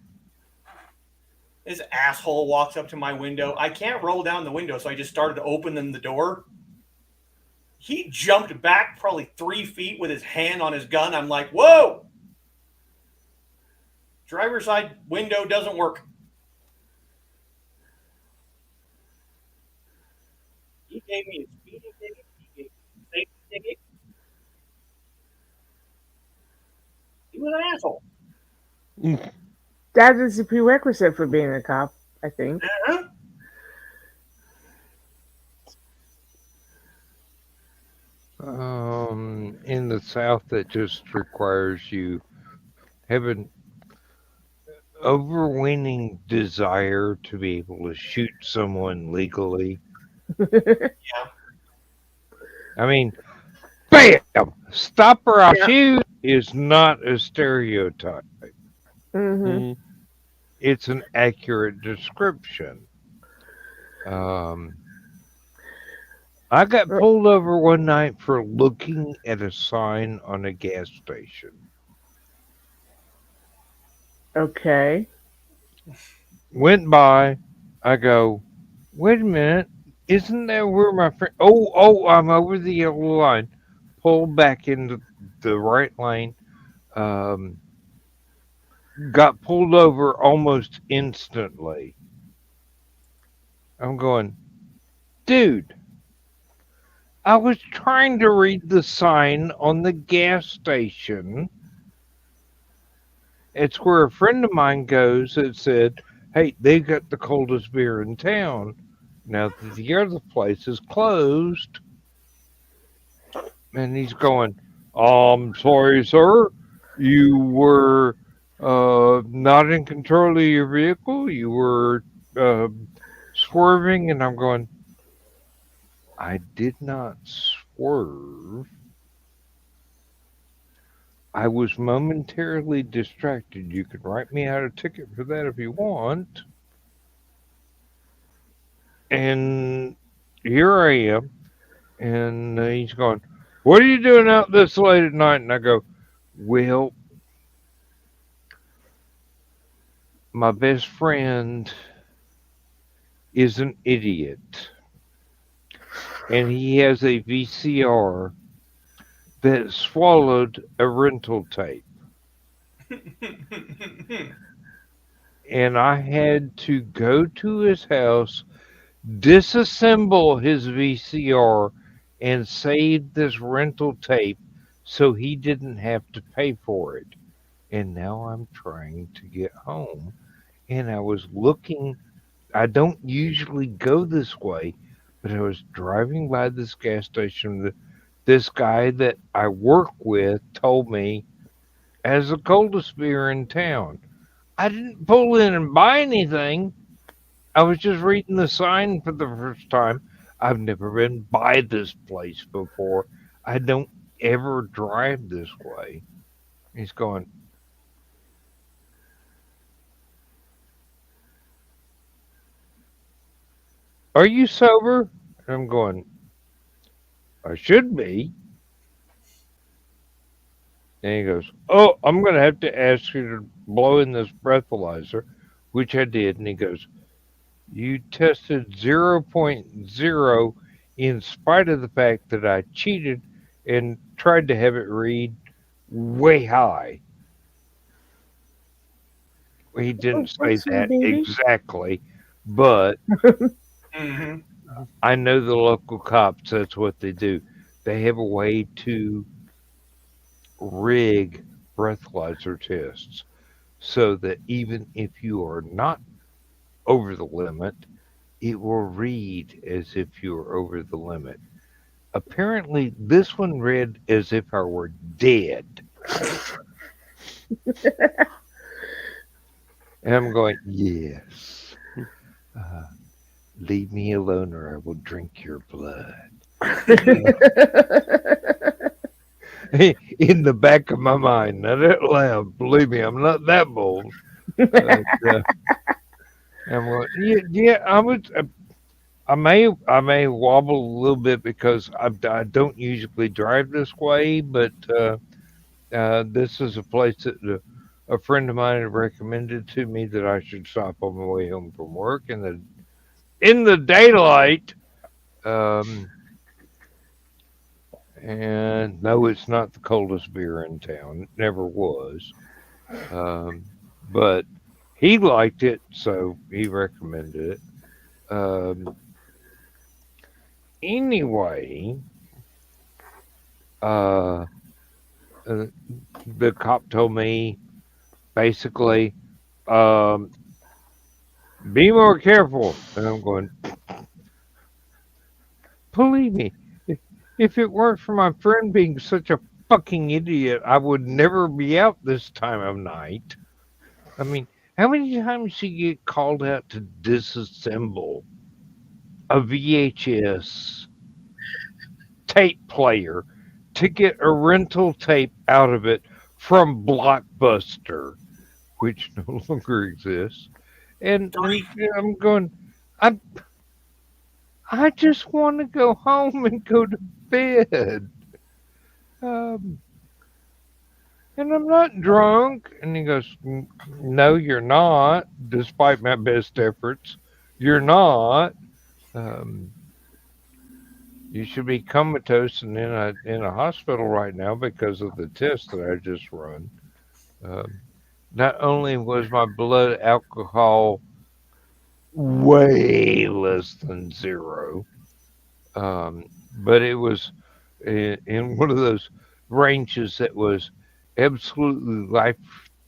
This asshole walks up to my window. I can't roll down the window, so I just started opening the door. He jumped back probably 3 feet with his hand on his gun. I'm like, whoa! Driver's side window doesn't work. He gave me a speeding ticket. He gave me a safety ticket. He was an asshole. That is a prerequisite for being a cop, I think. Uh-huh. In the South, that just requires you have an overweening desire to be able to shoot someone legally. Yeah. I mean, bam! Stop or I'll Yeah. shoot is not a stereotype. Mm-hmm. Mhm. It's an accurate description. I got pulled over one night for looking at a sign on a gas station. Okay. Went by. I go, wait a minute. Isn't that where my friend? Oh, I'm over the yellow line. Pull back into the right lane. Got pulled over almost instantly. I'm going, dude, I was trying to read the sign on the gas station. It's where a friend of mine goes that said, hey, they've got the coldest beer in town. Now that the other place is closed. And he's going, sorry, sir. You were not in control of your vehicle. You were swerving. And I'm going, I did not swerve. I was momentarily distracted. You can write me out a ticket for that if you want. And here I am. And he's going, what are you doing out this late at night? And I go, well, my best friend is an idiot. And he has a VCR that swallowed a rental tape. And I had to go to his house, disassemble his VCR, and save this rental tape so he didn't have to pay for it. And now I'm trying to get home. And I was looking, I don't usually go this way, but I was driving by this gas station. This guy that I work with told me, has the coldest beer in town. I didn't pull in and buy anything. I was just reading the sign for the first time. I've never been by this place before. I don't ever drive this way. He's going, are you sober? And I'm going, I should be. And he goes, oh, I'm going to have to ask you to blow in this breathalyzer, which I did. And he goes, you tested 0.0 in spite of the fact that I cheated and tried to have it read way high. He didn't say that exactly, but Mm-hmm. I know the local cops, that's what they do. They have a way to rig breathalyzer tests so that even if you are not over the limit, it will read as if you were over the limit. Apparently, this one read as if I were dead. And I'm going, yes. leave me alone or I will drink your blood. In the back of my mind, not that loud. Believe me, I'm not that bold. But, I'm going, yeah. I may wobble a little bit because I don't usually drive this way, but this is a place that a friend of mine had recommended to me that I should stop on my way home from work in the daylight. Um, and no, it's not the coldest beer in town. It never was. Um, but he liked it, so he recommended it. Anyway, uh, uh, the cop told me basically, um, be more careful. And I'm going, believe me, if it weren't for my friend being such a fucking idiot, I would never be out this time of night. I mean, how many times do you get called out to disassemble a VHS tape player to get a rental tape out of it from Blockbuster, which no longer exists? And I'm going, I I just want to go home and go to bed. Um, and I'm not drunk. And he goes, no, you're not, despite my best efforts. You're not. Um, you should be comatose and in a hospital right now because of the test that I just run. Um, not only was my blood alcohol way less than zero, but it was in one of those ranges that was absolutely life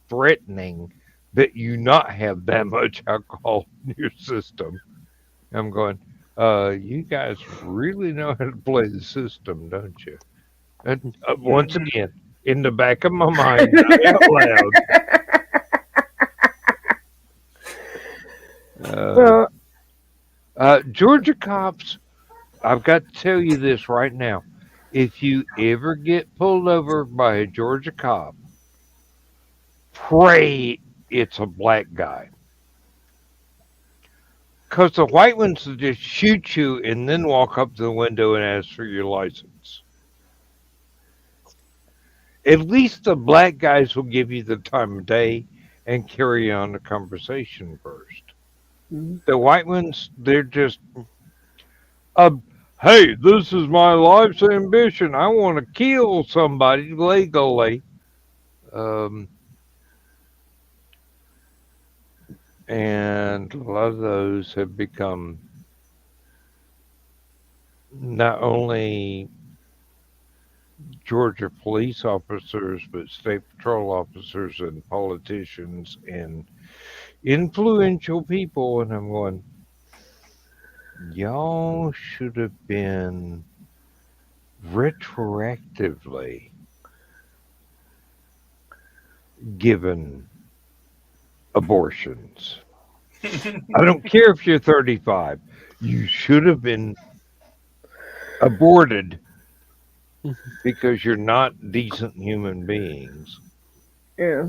threatening that you not have that much alcohol in your system. I'm going, you guys really know how to play the system, don't you? And once again, in the back of my mind, not out loud. Well, Georgia cops, I've got to tell you this right now. If you ever get pulled over by a Georgia cop, pray it's a black guy. Because the white ones will just shoot you and then walk up to the window and ask for your license. At least the black guys will give you the time of day and carry on the conversation first. The white ones, they're just, hey, this is my life's ambition. I want to kill somebody legally. And a lot of those have become not only Georgia police officers, but state patrol officers and politicians and influential people. And I'm going, y'all should have been retroactively given abortions. I don't care if you're 35. You should have been aborted because you're not decent human beings. yeah.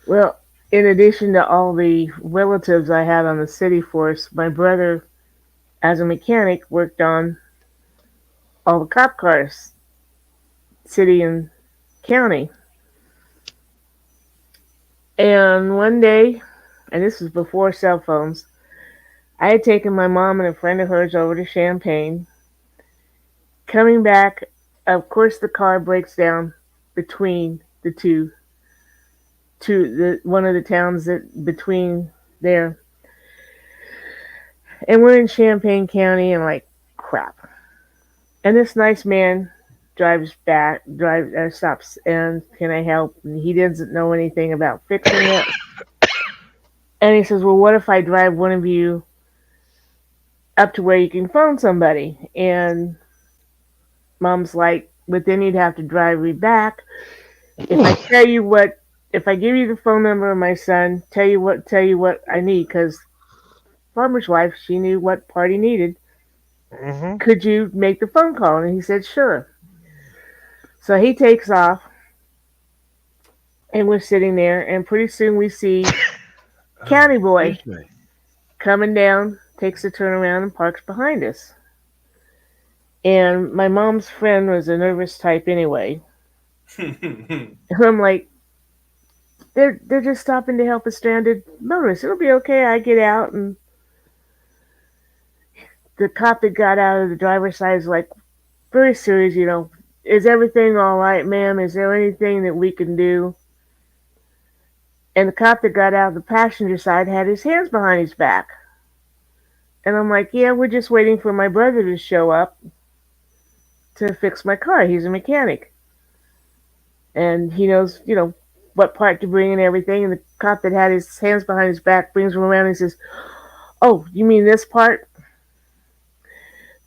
Well, in addition to all the relatives I had on the city force, my brother, as a mechanic, worked on all the cop cars, city and county. And one day, and this was before cell phones, I had taken my mom and a friend of hers over to Champaign. Coming back, of course, the car breaks down between the one of the towns that between there, and we're in Champaign County, and like crap. And this nice man stops, and can I help? And he doesn't know anything about fixing it. And he says, well, what if I drive one of you up to where you can phone somebody? And Mom's like, but then you'd have to drive me back. If I give you the phone number of my son, tell you what I need, because farmer's wife. She knew what part he needed. Mm-hmm. Could you make the phone call? And he said, sure. So he takes off, and we're sitting there, and pretty soon we see County Boy Excuse me. coming down, takes a turn around, and parks behind us. And my mom's friend was a nervous type anyway. And I'm like, they're just stopping to help a stranded motorist. It'll be okay. I get out, and the cop that got out of the driver's side is like, very serious, is everything all right, ma'am? Is there anything that we can do? And the cop that got out of the passenger side had his hands behind his back. And I'm like, yeah, we're just waiting for my brother to show up to fix my car. He's a mechanic. And he knows, what part to bring and everything. And the cop that had his hands behind his back brings him around and says, oh, you mean this part?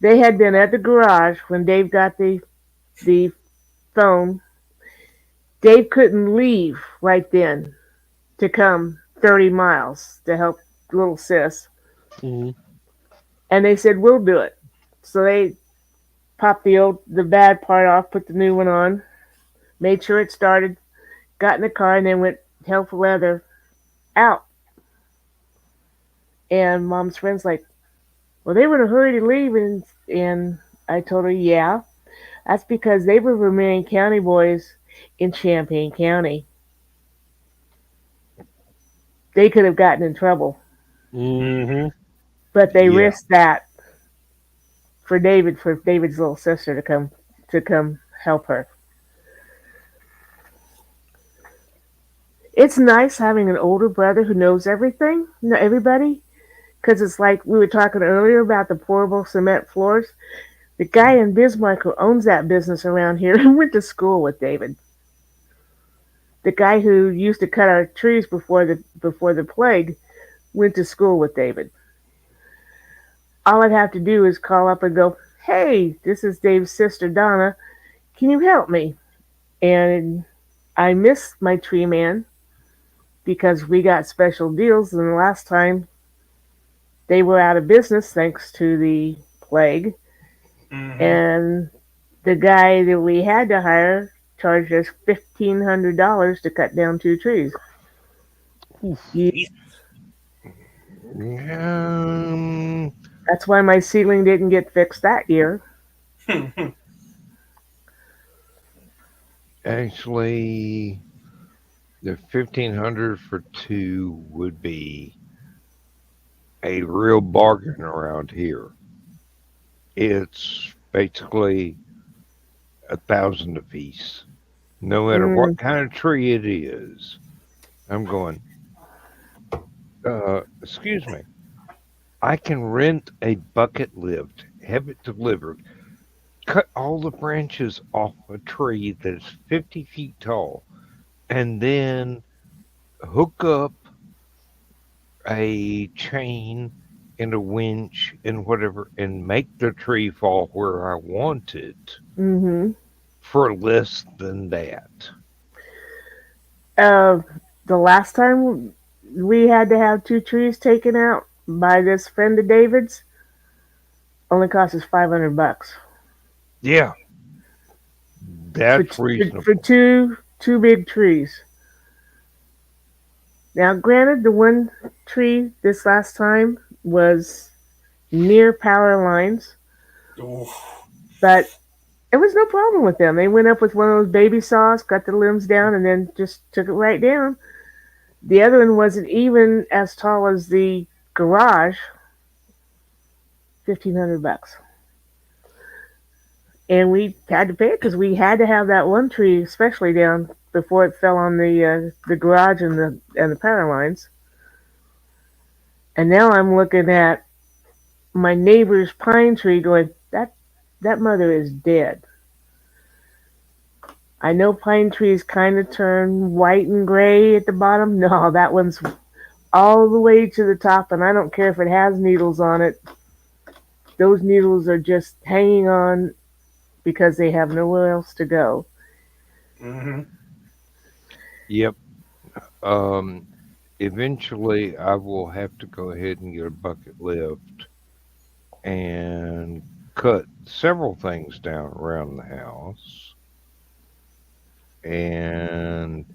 They had been at the garage when Dave got the phone. Dave couldn't leave right then to come 30 miles to help little sis. Mm-hmm. And they said, we'll do it. So they popped the bad part off, put the new one on, made sure it started, got in the car, and then went hell for leather out. And Mom's friend's like, well, they were in a hurry to leave. And I told her, yeah, that's because they were Vermilion County boys in Champaign County. They could have gotten in trouble. Mm-hmm. But they Yeah. risked that for David's little sister to come help her. It's nice having an older brother who knows everything, everybody, because it's like we were talking earlier about the pourable cement floors. The guy in Bismarck who owns that business around here went to school with David. The guy who used to cut our trees before the plague went to school with David. All I'd have to do is call up and go, hey, this is Dave's sister Donna. Can you help me? And I miss my tree man because we got special deals, and the last time they were out of business thanks to the plague. Mm-hmm. And the guy that we had to hire charged us $1,500 to cut down 2 trees. That's why my ceiling didn't get fixed that year. Actually, the 1,500 for 2 would be a real bargain around here. It's basically 1,000 a piece, no matter what kind of tree it is. I'm going, excuse me, I can rent a bucket lift, have it delivered, cut all the branches off a tree that's 50 feet tall, and then hook up a chain and a winch and whatever and make the tree fall where I want it for less than that. The last time we had to have 2 trees taken out by this friend of David's only cost us $500. Yeah, that's reasonable. For two big trees. Now, granted, the one tree this last time was near power lines, but it was no problem with them. They went up with one of those baby saws, cut the limbs down, and then just took it right down. The other one wasn't even as tall as the garage. $1,500. And we had to pay it because we had to have that one tree, especially down before it fell on the garage and the power lines. And now I'm looking at my neighbor's pine tree, going, that mother is dead. I know pine trees kind of turn white and gray at the bottom. No, that one's all the way to the top, and I don't care if it has needles on it. Those needles are just hanging on because they have nowhere else to go. Yep. eventually I will have to go ahead and get a bucket lift and cut several things down around the house. And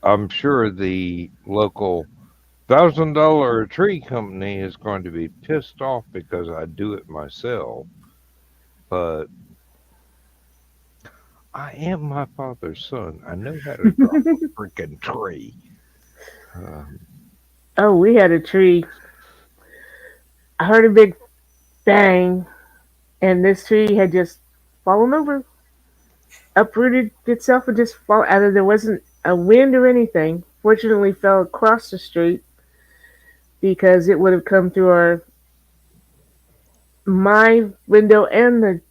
I'm sure the local $1,000 tree company is going to be pissed off because I do it myself. But I am my father's son. I know how to drop a freaking tree. Um, Oh, we had a tree. I heard a big bang, and this tree had just fallen over, uprooted itself, and just fall out of. There wasn't a wind or anything. Fortunately, fell across the street because it would have come through my window and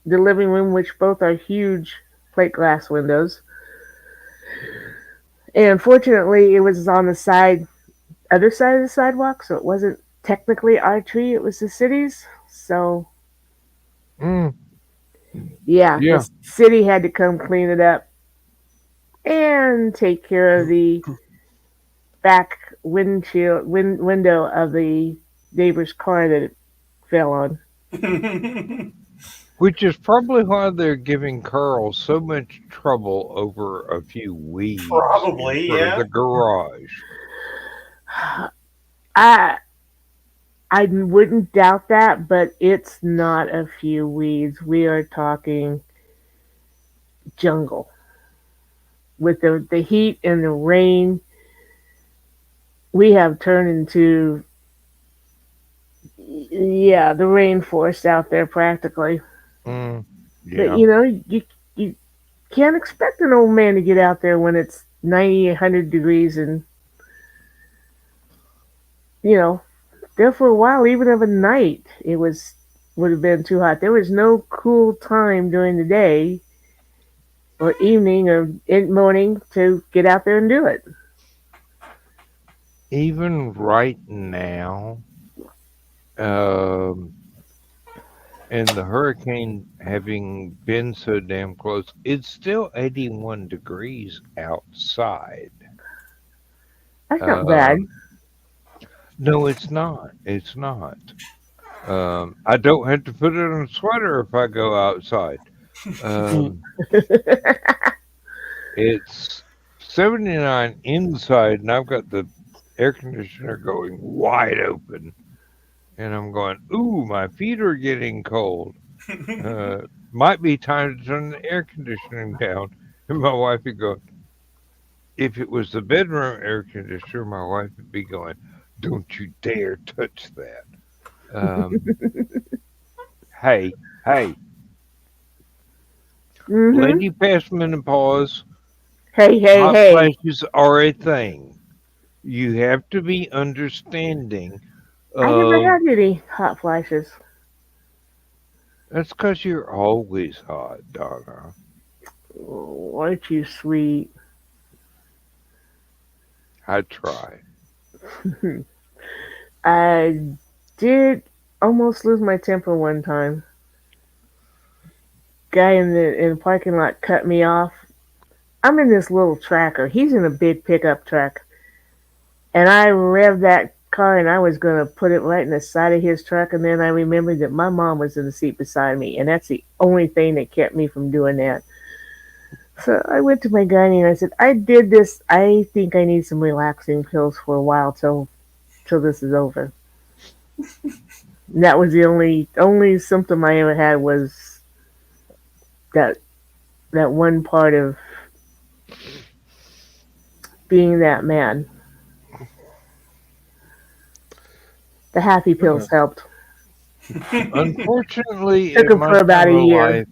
the living room, which both are huge plate glass windows. And fortunately, it was on the other side of the sidewalk, so it wasn't technically our tree; it was the city's. So mm, yeah, yeah. the city had to come clean it up and take care of the back window of the neighbor's car that it fell on. Which is probably why they're giving Carl so much trouble over a few weeds in Probably, front of yeah. the garage. I I wouldn't doubt that, but it's not a few weeds. We are talking jungle. With the heat and the rain, we have turned into, yeah, the rainforest out there practically. Mm, But yeah. you can't expect an old man to get out there when it's 90, 100 degrees, and you know, there for a while, even of a night, would have been too hot. There was no cool time during the day or evening or morning to get out there and do it. Even right now, um, and the hurricane having been so damn close, it's still 81 degrees outside. That's not bad. Um, no, it's not. It's not. I don't have to put it on a sweater if I go outside. Um, it's 79 inside, and I've got the air conditioner going wide open. And I'm going, ooh, my feet are getting cold. Might be time to turn the air conditioning down. And my wife would go, if it was the bedroom air conditioner, my wife would be going, don't you dare touch that. Um, hey, hey, Hmm. lady past menopause, Hey, hey, hot hey! flashes are a thing. You have to be understanding I never of had any hot flashes. that's because you're always hot, Donna. Oh, aren't you sweet? I try. I did almost lose my temper one time. Guy in the parking lot cut me off. I'm in this little tracker. He's in a big pickup truck, and I revved that car, and I was gonna put it right in the side of his truck. And then I remembered that my mom was in the seat beside me, and that's the only thing that kept me from doing that. So I went to my gynae and I said, I did this. I think I need some relaxing pills for a while till this is over. And that was the only symptom I ever had was that that one part of being that man. The happy pills helped. Unfortunately, Took at them my for about time a of year. life,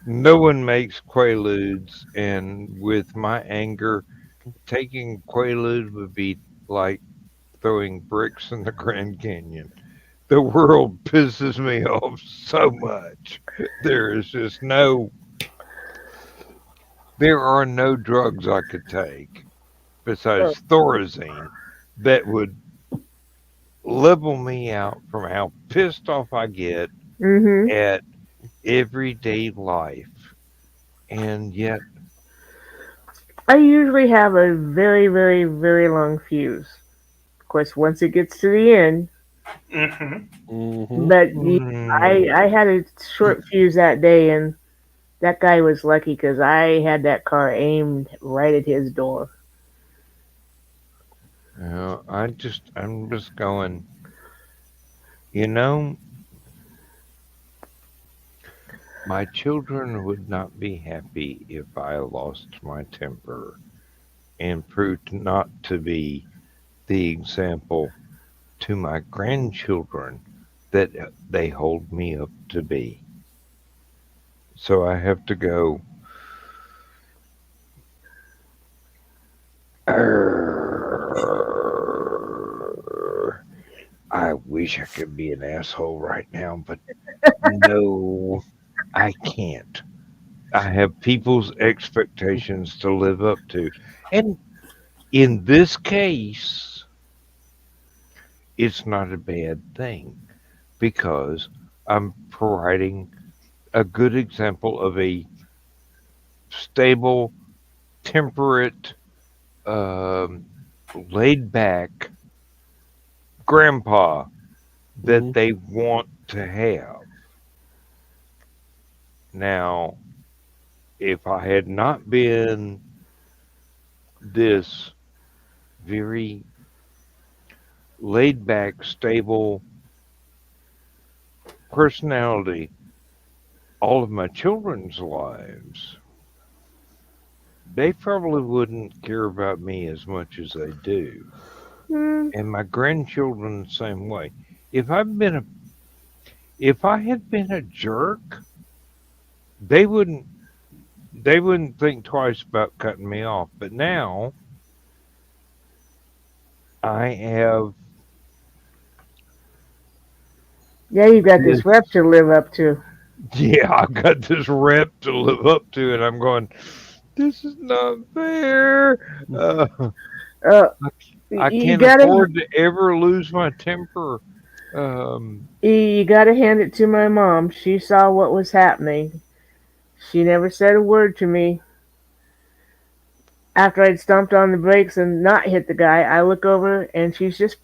no one makes Quaaludes, and with my anger, taking Quaalude would be like throwing bricks in the Grand Canyon. The world pisses me off so much. There is just there are no drugs I could take Oh. besides Thorazine that would level me out from how pissed off I get Mm-hmm. at everyday life. And yet, I usually have a very, very, very long fuse. Of course, once it gets to the end, Hmm. Mm-hmm. but Mm, I had a short fuse that day, and that guy was lucky because I had that car aimed right at his door. I'm just going, you know, my children would not be happy if I lost my temper and proved not to be the example to my grandchildren that they hold me up to be. So I have to go, "Arr, I wish I could be an asshole right now, but no, I can't. I have people's expectations to live up to. And in this case, it's not a bad thing because I'm providing a good example of a stable, temperate, um, laid back grandpa that Mm-hmm. they want to have. Now, if I had not been this very laid back, stable personality all of my children's lives, they probably wouldn't care about me as much as they do. Hmm. And my grandchildren the same way. If I've been a if I had been a jerk, they wouldn't they wouldn't think twice about cutting me off. But now I have Yeah, you got this this rep to live up to. yeah, I've got this rep to live up to and I'm going, this is not fair. Uh, I, I you can't gotta afford to ever lose my temper. Um, you gotta hand it to my mom. She saw what was happening. She never said a word to me. After I'd stomped on the brakes and not hit the guy, I look over and she's just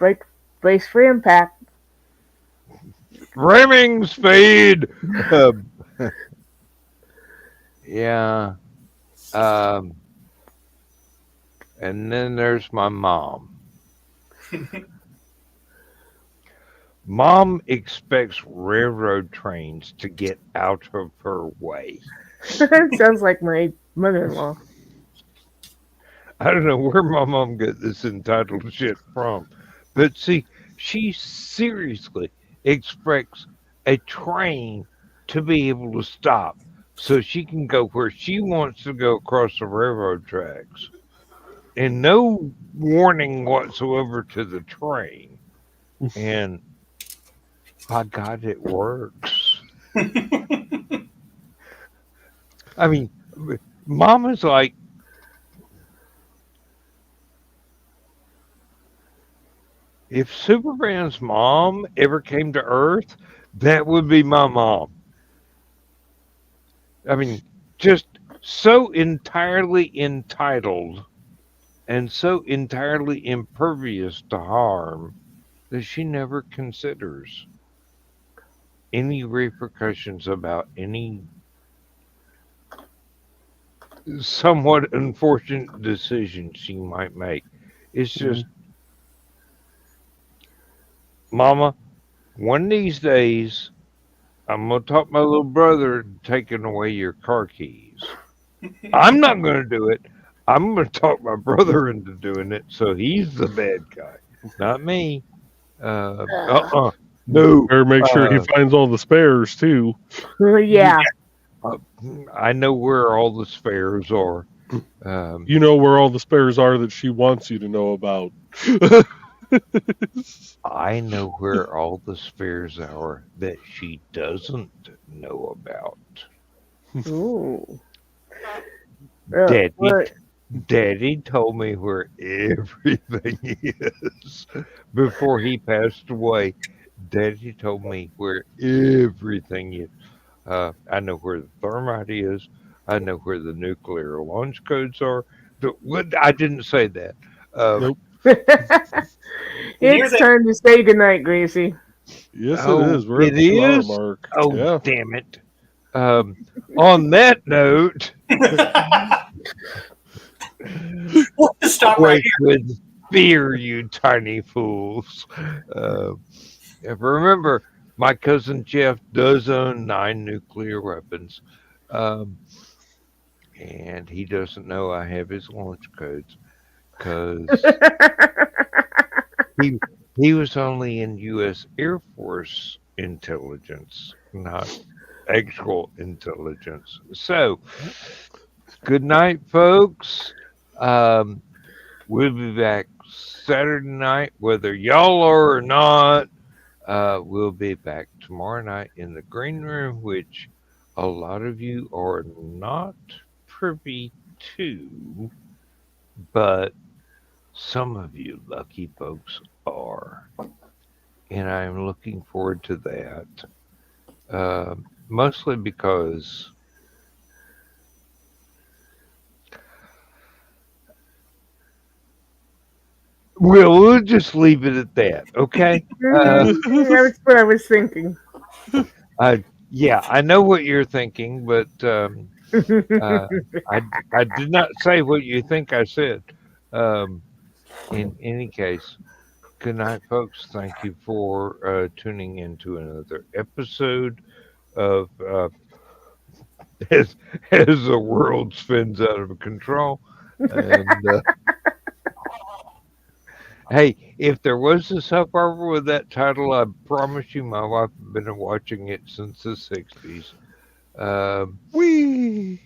brace for impact. Ramming speed. Um, yeah. Um, and then there's my mom. Mom expects railroad trains to get out of her way. Sounds like my mother-in-law. I don't know where my mom got this entitled shit from, but see, she seriously expects a train to be able to stop so she can go where she wants to go across the railroad tracks. And no warning whatsoever to the train. And by God, it works. I mean, Mom is like, if Superman's mom ever came to Earth, that would be my mom. I mean, just so entirely entitled and so entirely impervious to harm that she never considers any repercussions about any somewhat unfortunate decision she might make. It's Mm-hmm. just, Mama, one of these days, I'm going to talk my little brother into taking away your car keys. I'm not going to do it. I'm going to talk my brother into doing it so he's the bad guy, not me. Uh-uh. No. Better make sure he Uh, finds all the spares too. yeah, Yeah. uh, I know where all the spares are. Um, You know where all the spares are that she wants you to know about. I know where all the spares are that she doesn't know about. Ooh. Daddy, Well, Daddy told me where everything is before he passed away. Daddy told me where everything is. I know where the thermite is. I know where the nuclear launch codes are. I didn't say that. Nope. It's time to say goodnight, Gracie. Yes, Oh, it is. We're at it the 2-hour is? mark. Oh, Yeah. damn it. On that note, We'll just stop right wait here. with fear, you tiny fools. Remember, my cousin Jeff does own 9 nuclear weapons. And he doesn't know I have his launch codes because he was only in U.S. Air Force intelligence, not actual intelligence. So, good night, folks. We'll be back Saturday night, whether y'all are or not. We'll be back tomorrow night in the green room, which a lot of you are not privy to, but some of you lucky folks are. And I'm looking forward to that. Mostly because we'll just leave it at that, okay? That's what I was thinking. Yeah, I know what you're thinking, but I did not say what you think I said. In any case, good night, folks. Thank you for tuning in to another episode of as the world spins out of control. And hey, if there was a soap opera with that title, I promise you, my wife has been watching it since the '60s. Whee!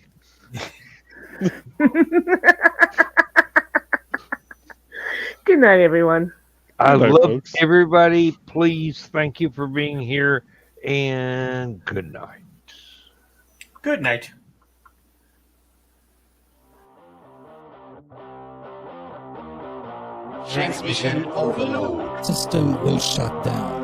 Good night, everyone. I Good night, love folks. everybody. Please, thank you for being here, and good night. Good night. Transmission overload. System will shut down.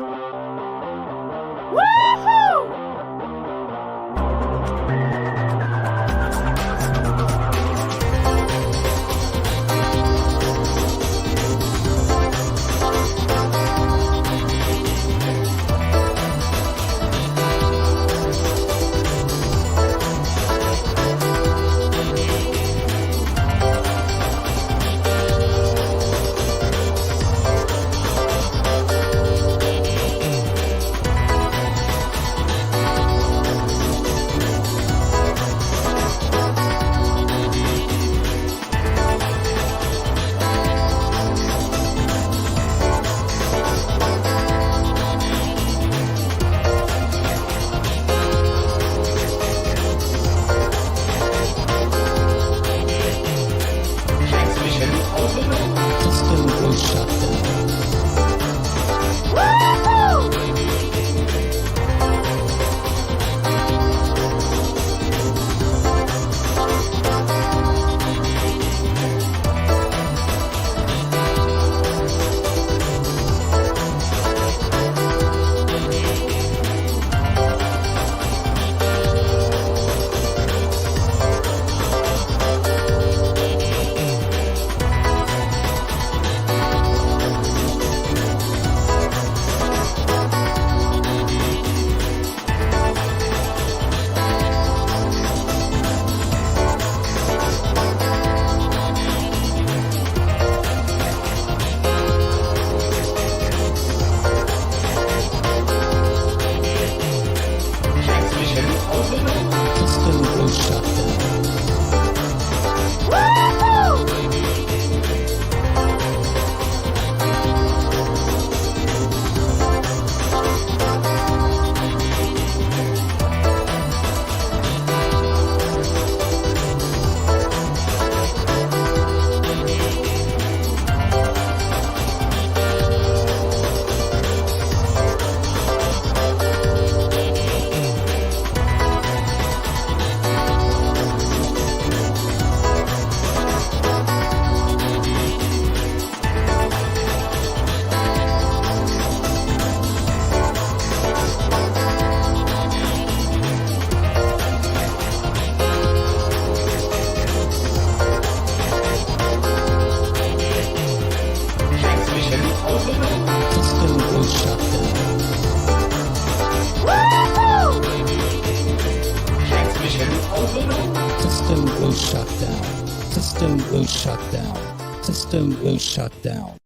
down. System will shut down. System will shut down.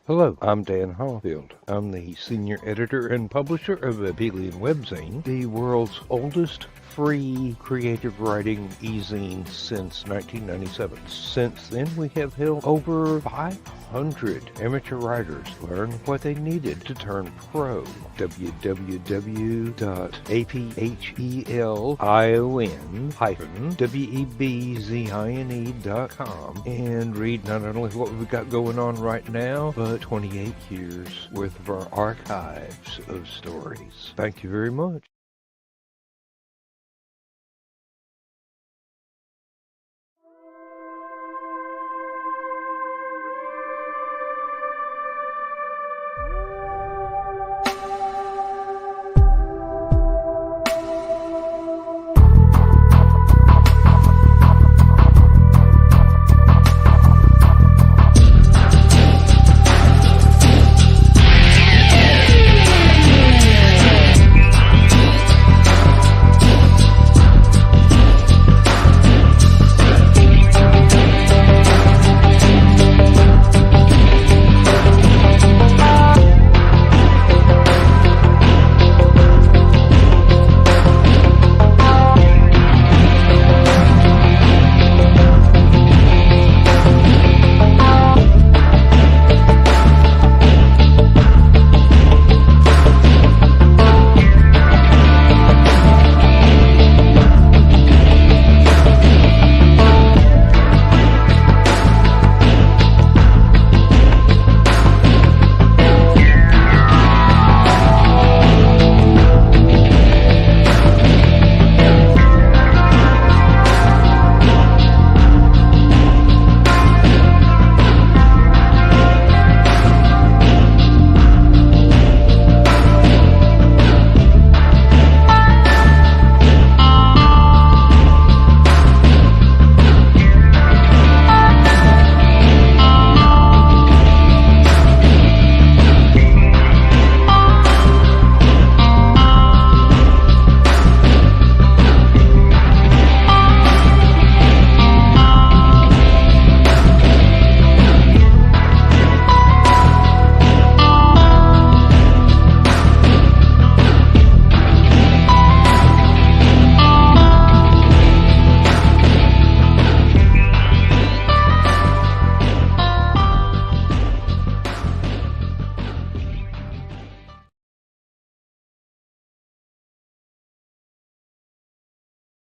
Hello, I'm Dan Hollifield. I'm the senior editor and publisher of Aphelion Webzine, the world's oldest free creative writing e-zine since 1997. Since then, we have helped over 500 amateur writers learn what they needed to turn pro. www.aphelion-webzine.com and read not only what we've got going on right now, but 28 years worth of our archives of stories. Thank you very much.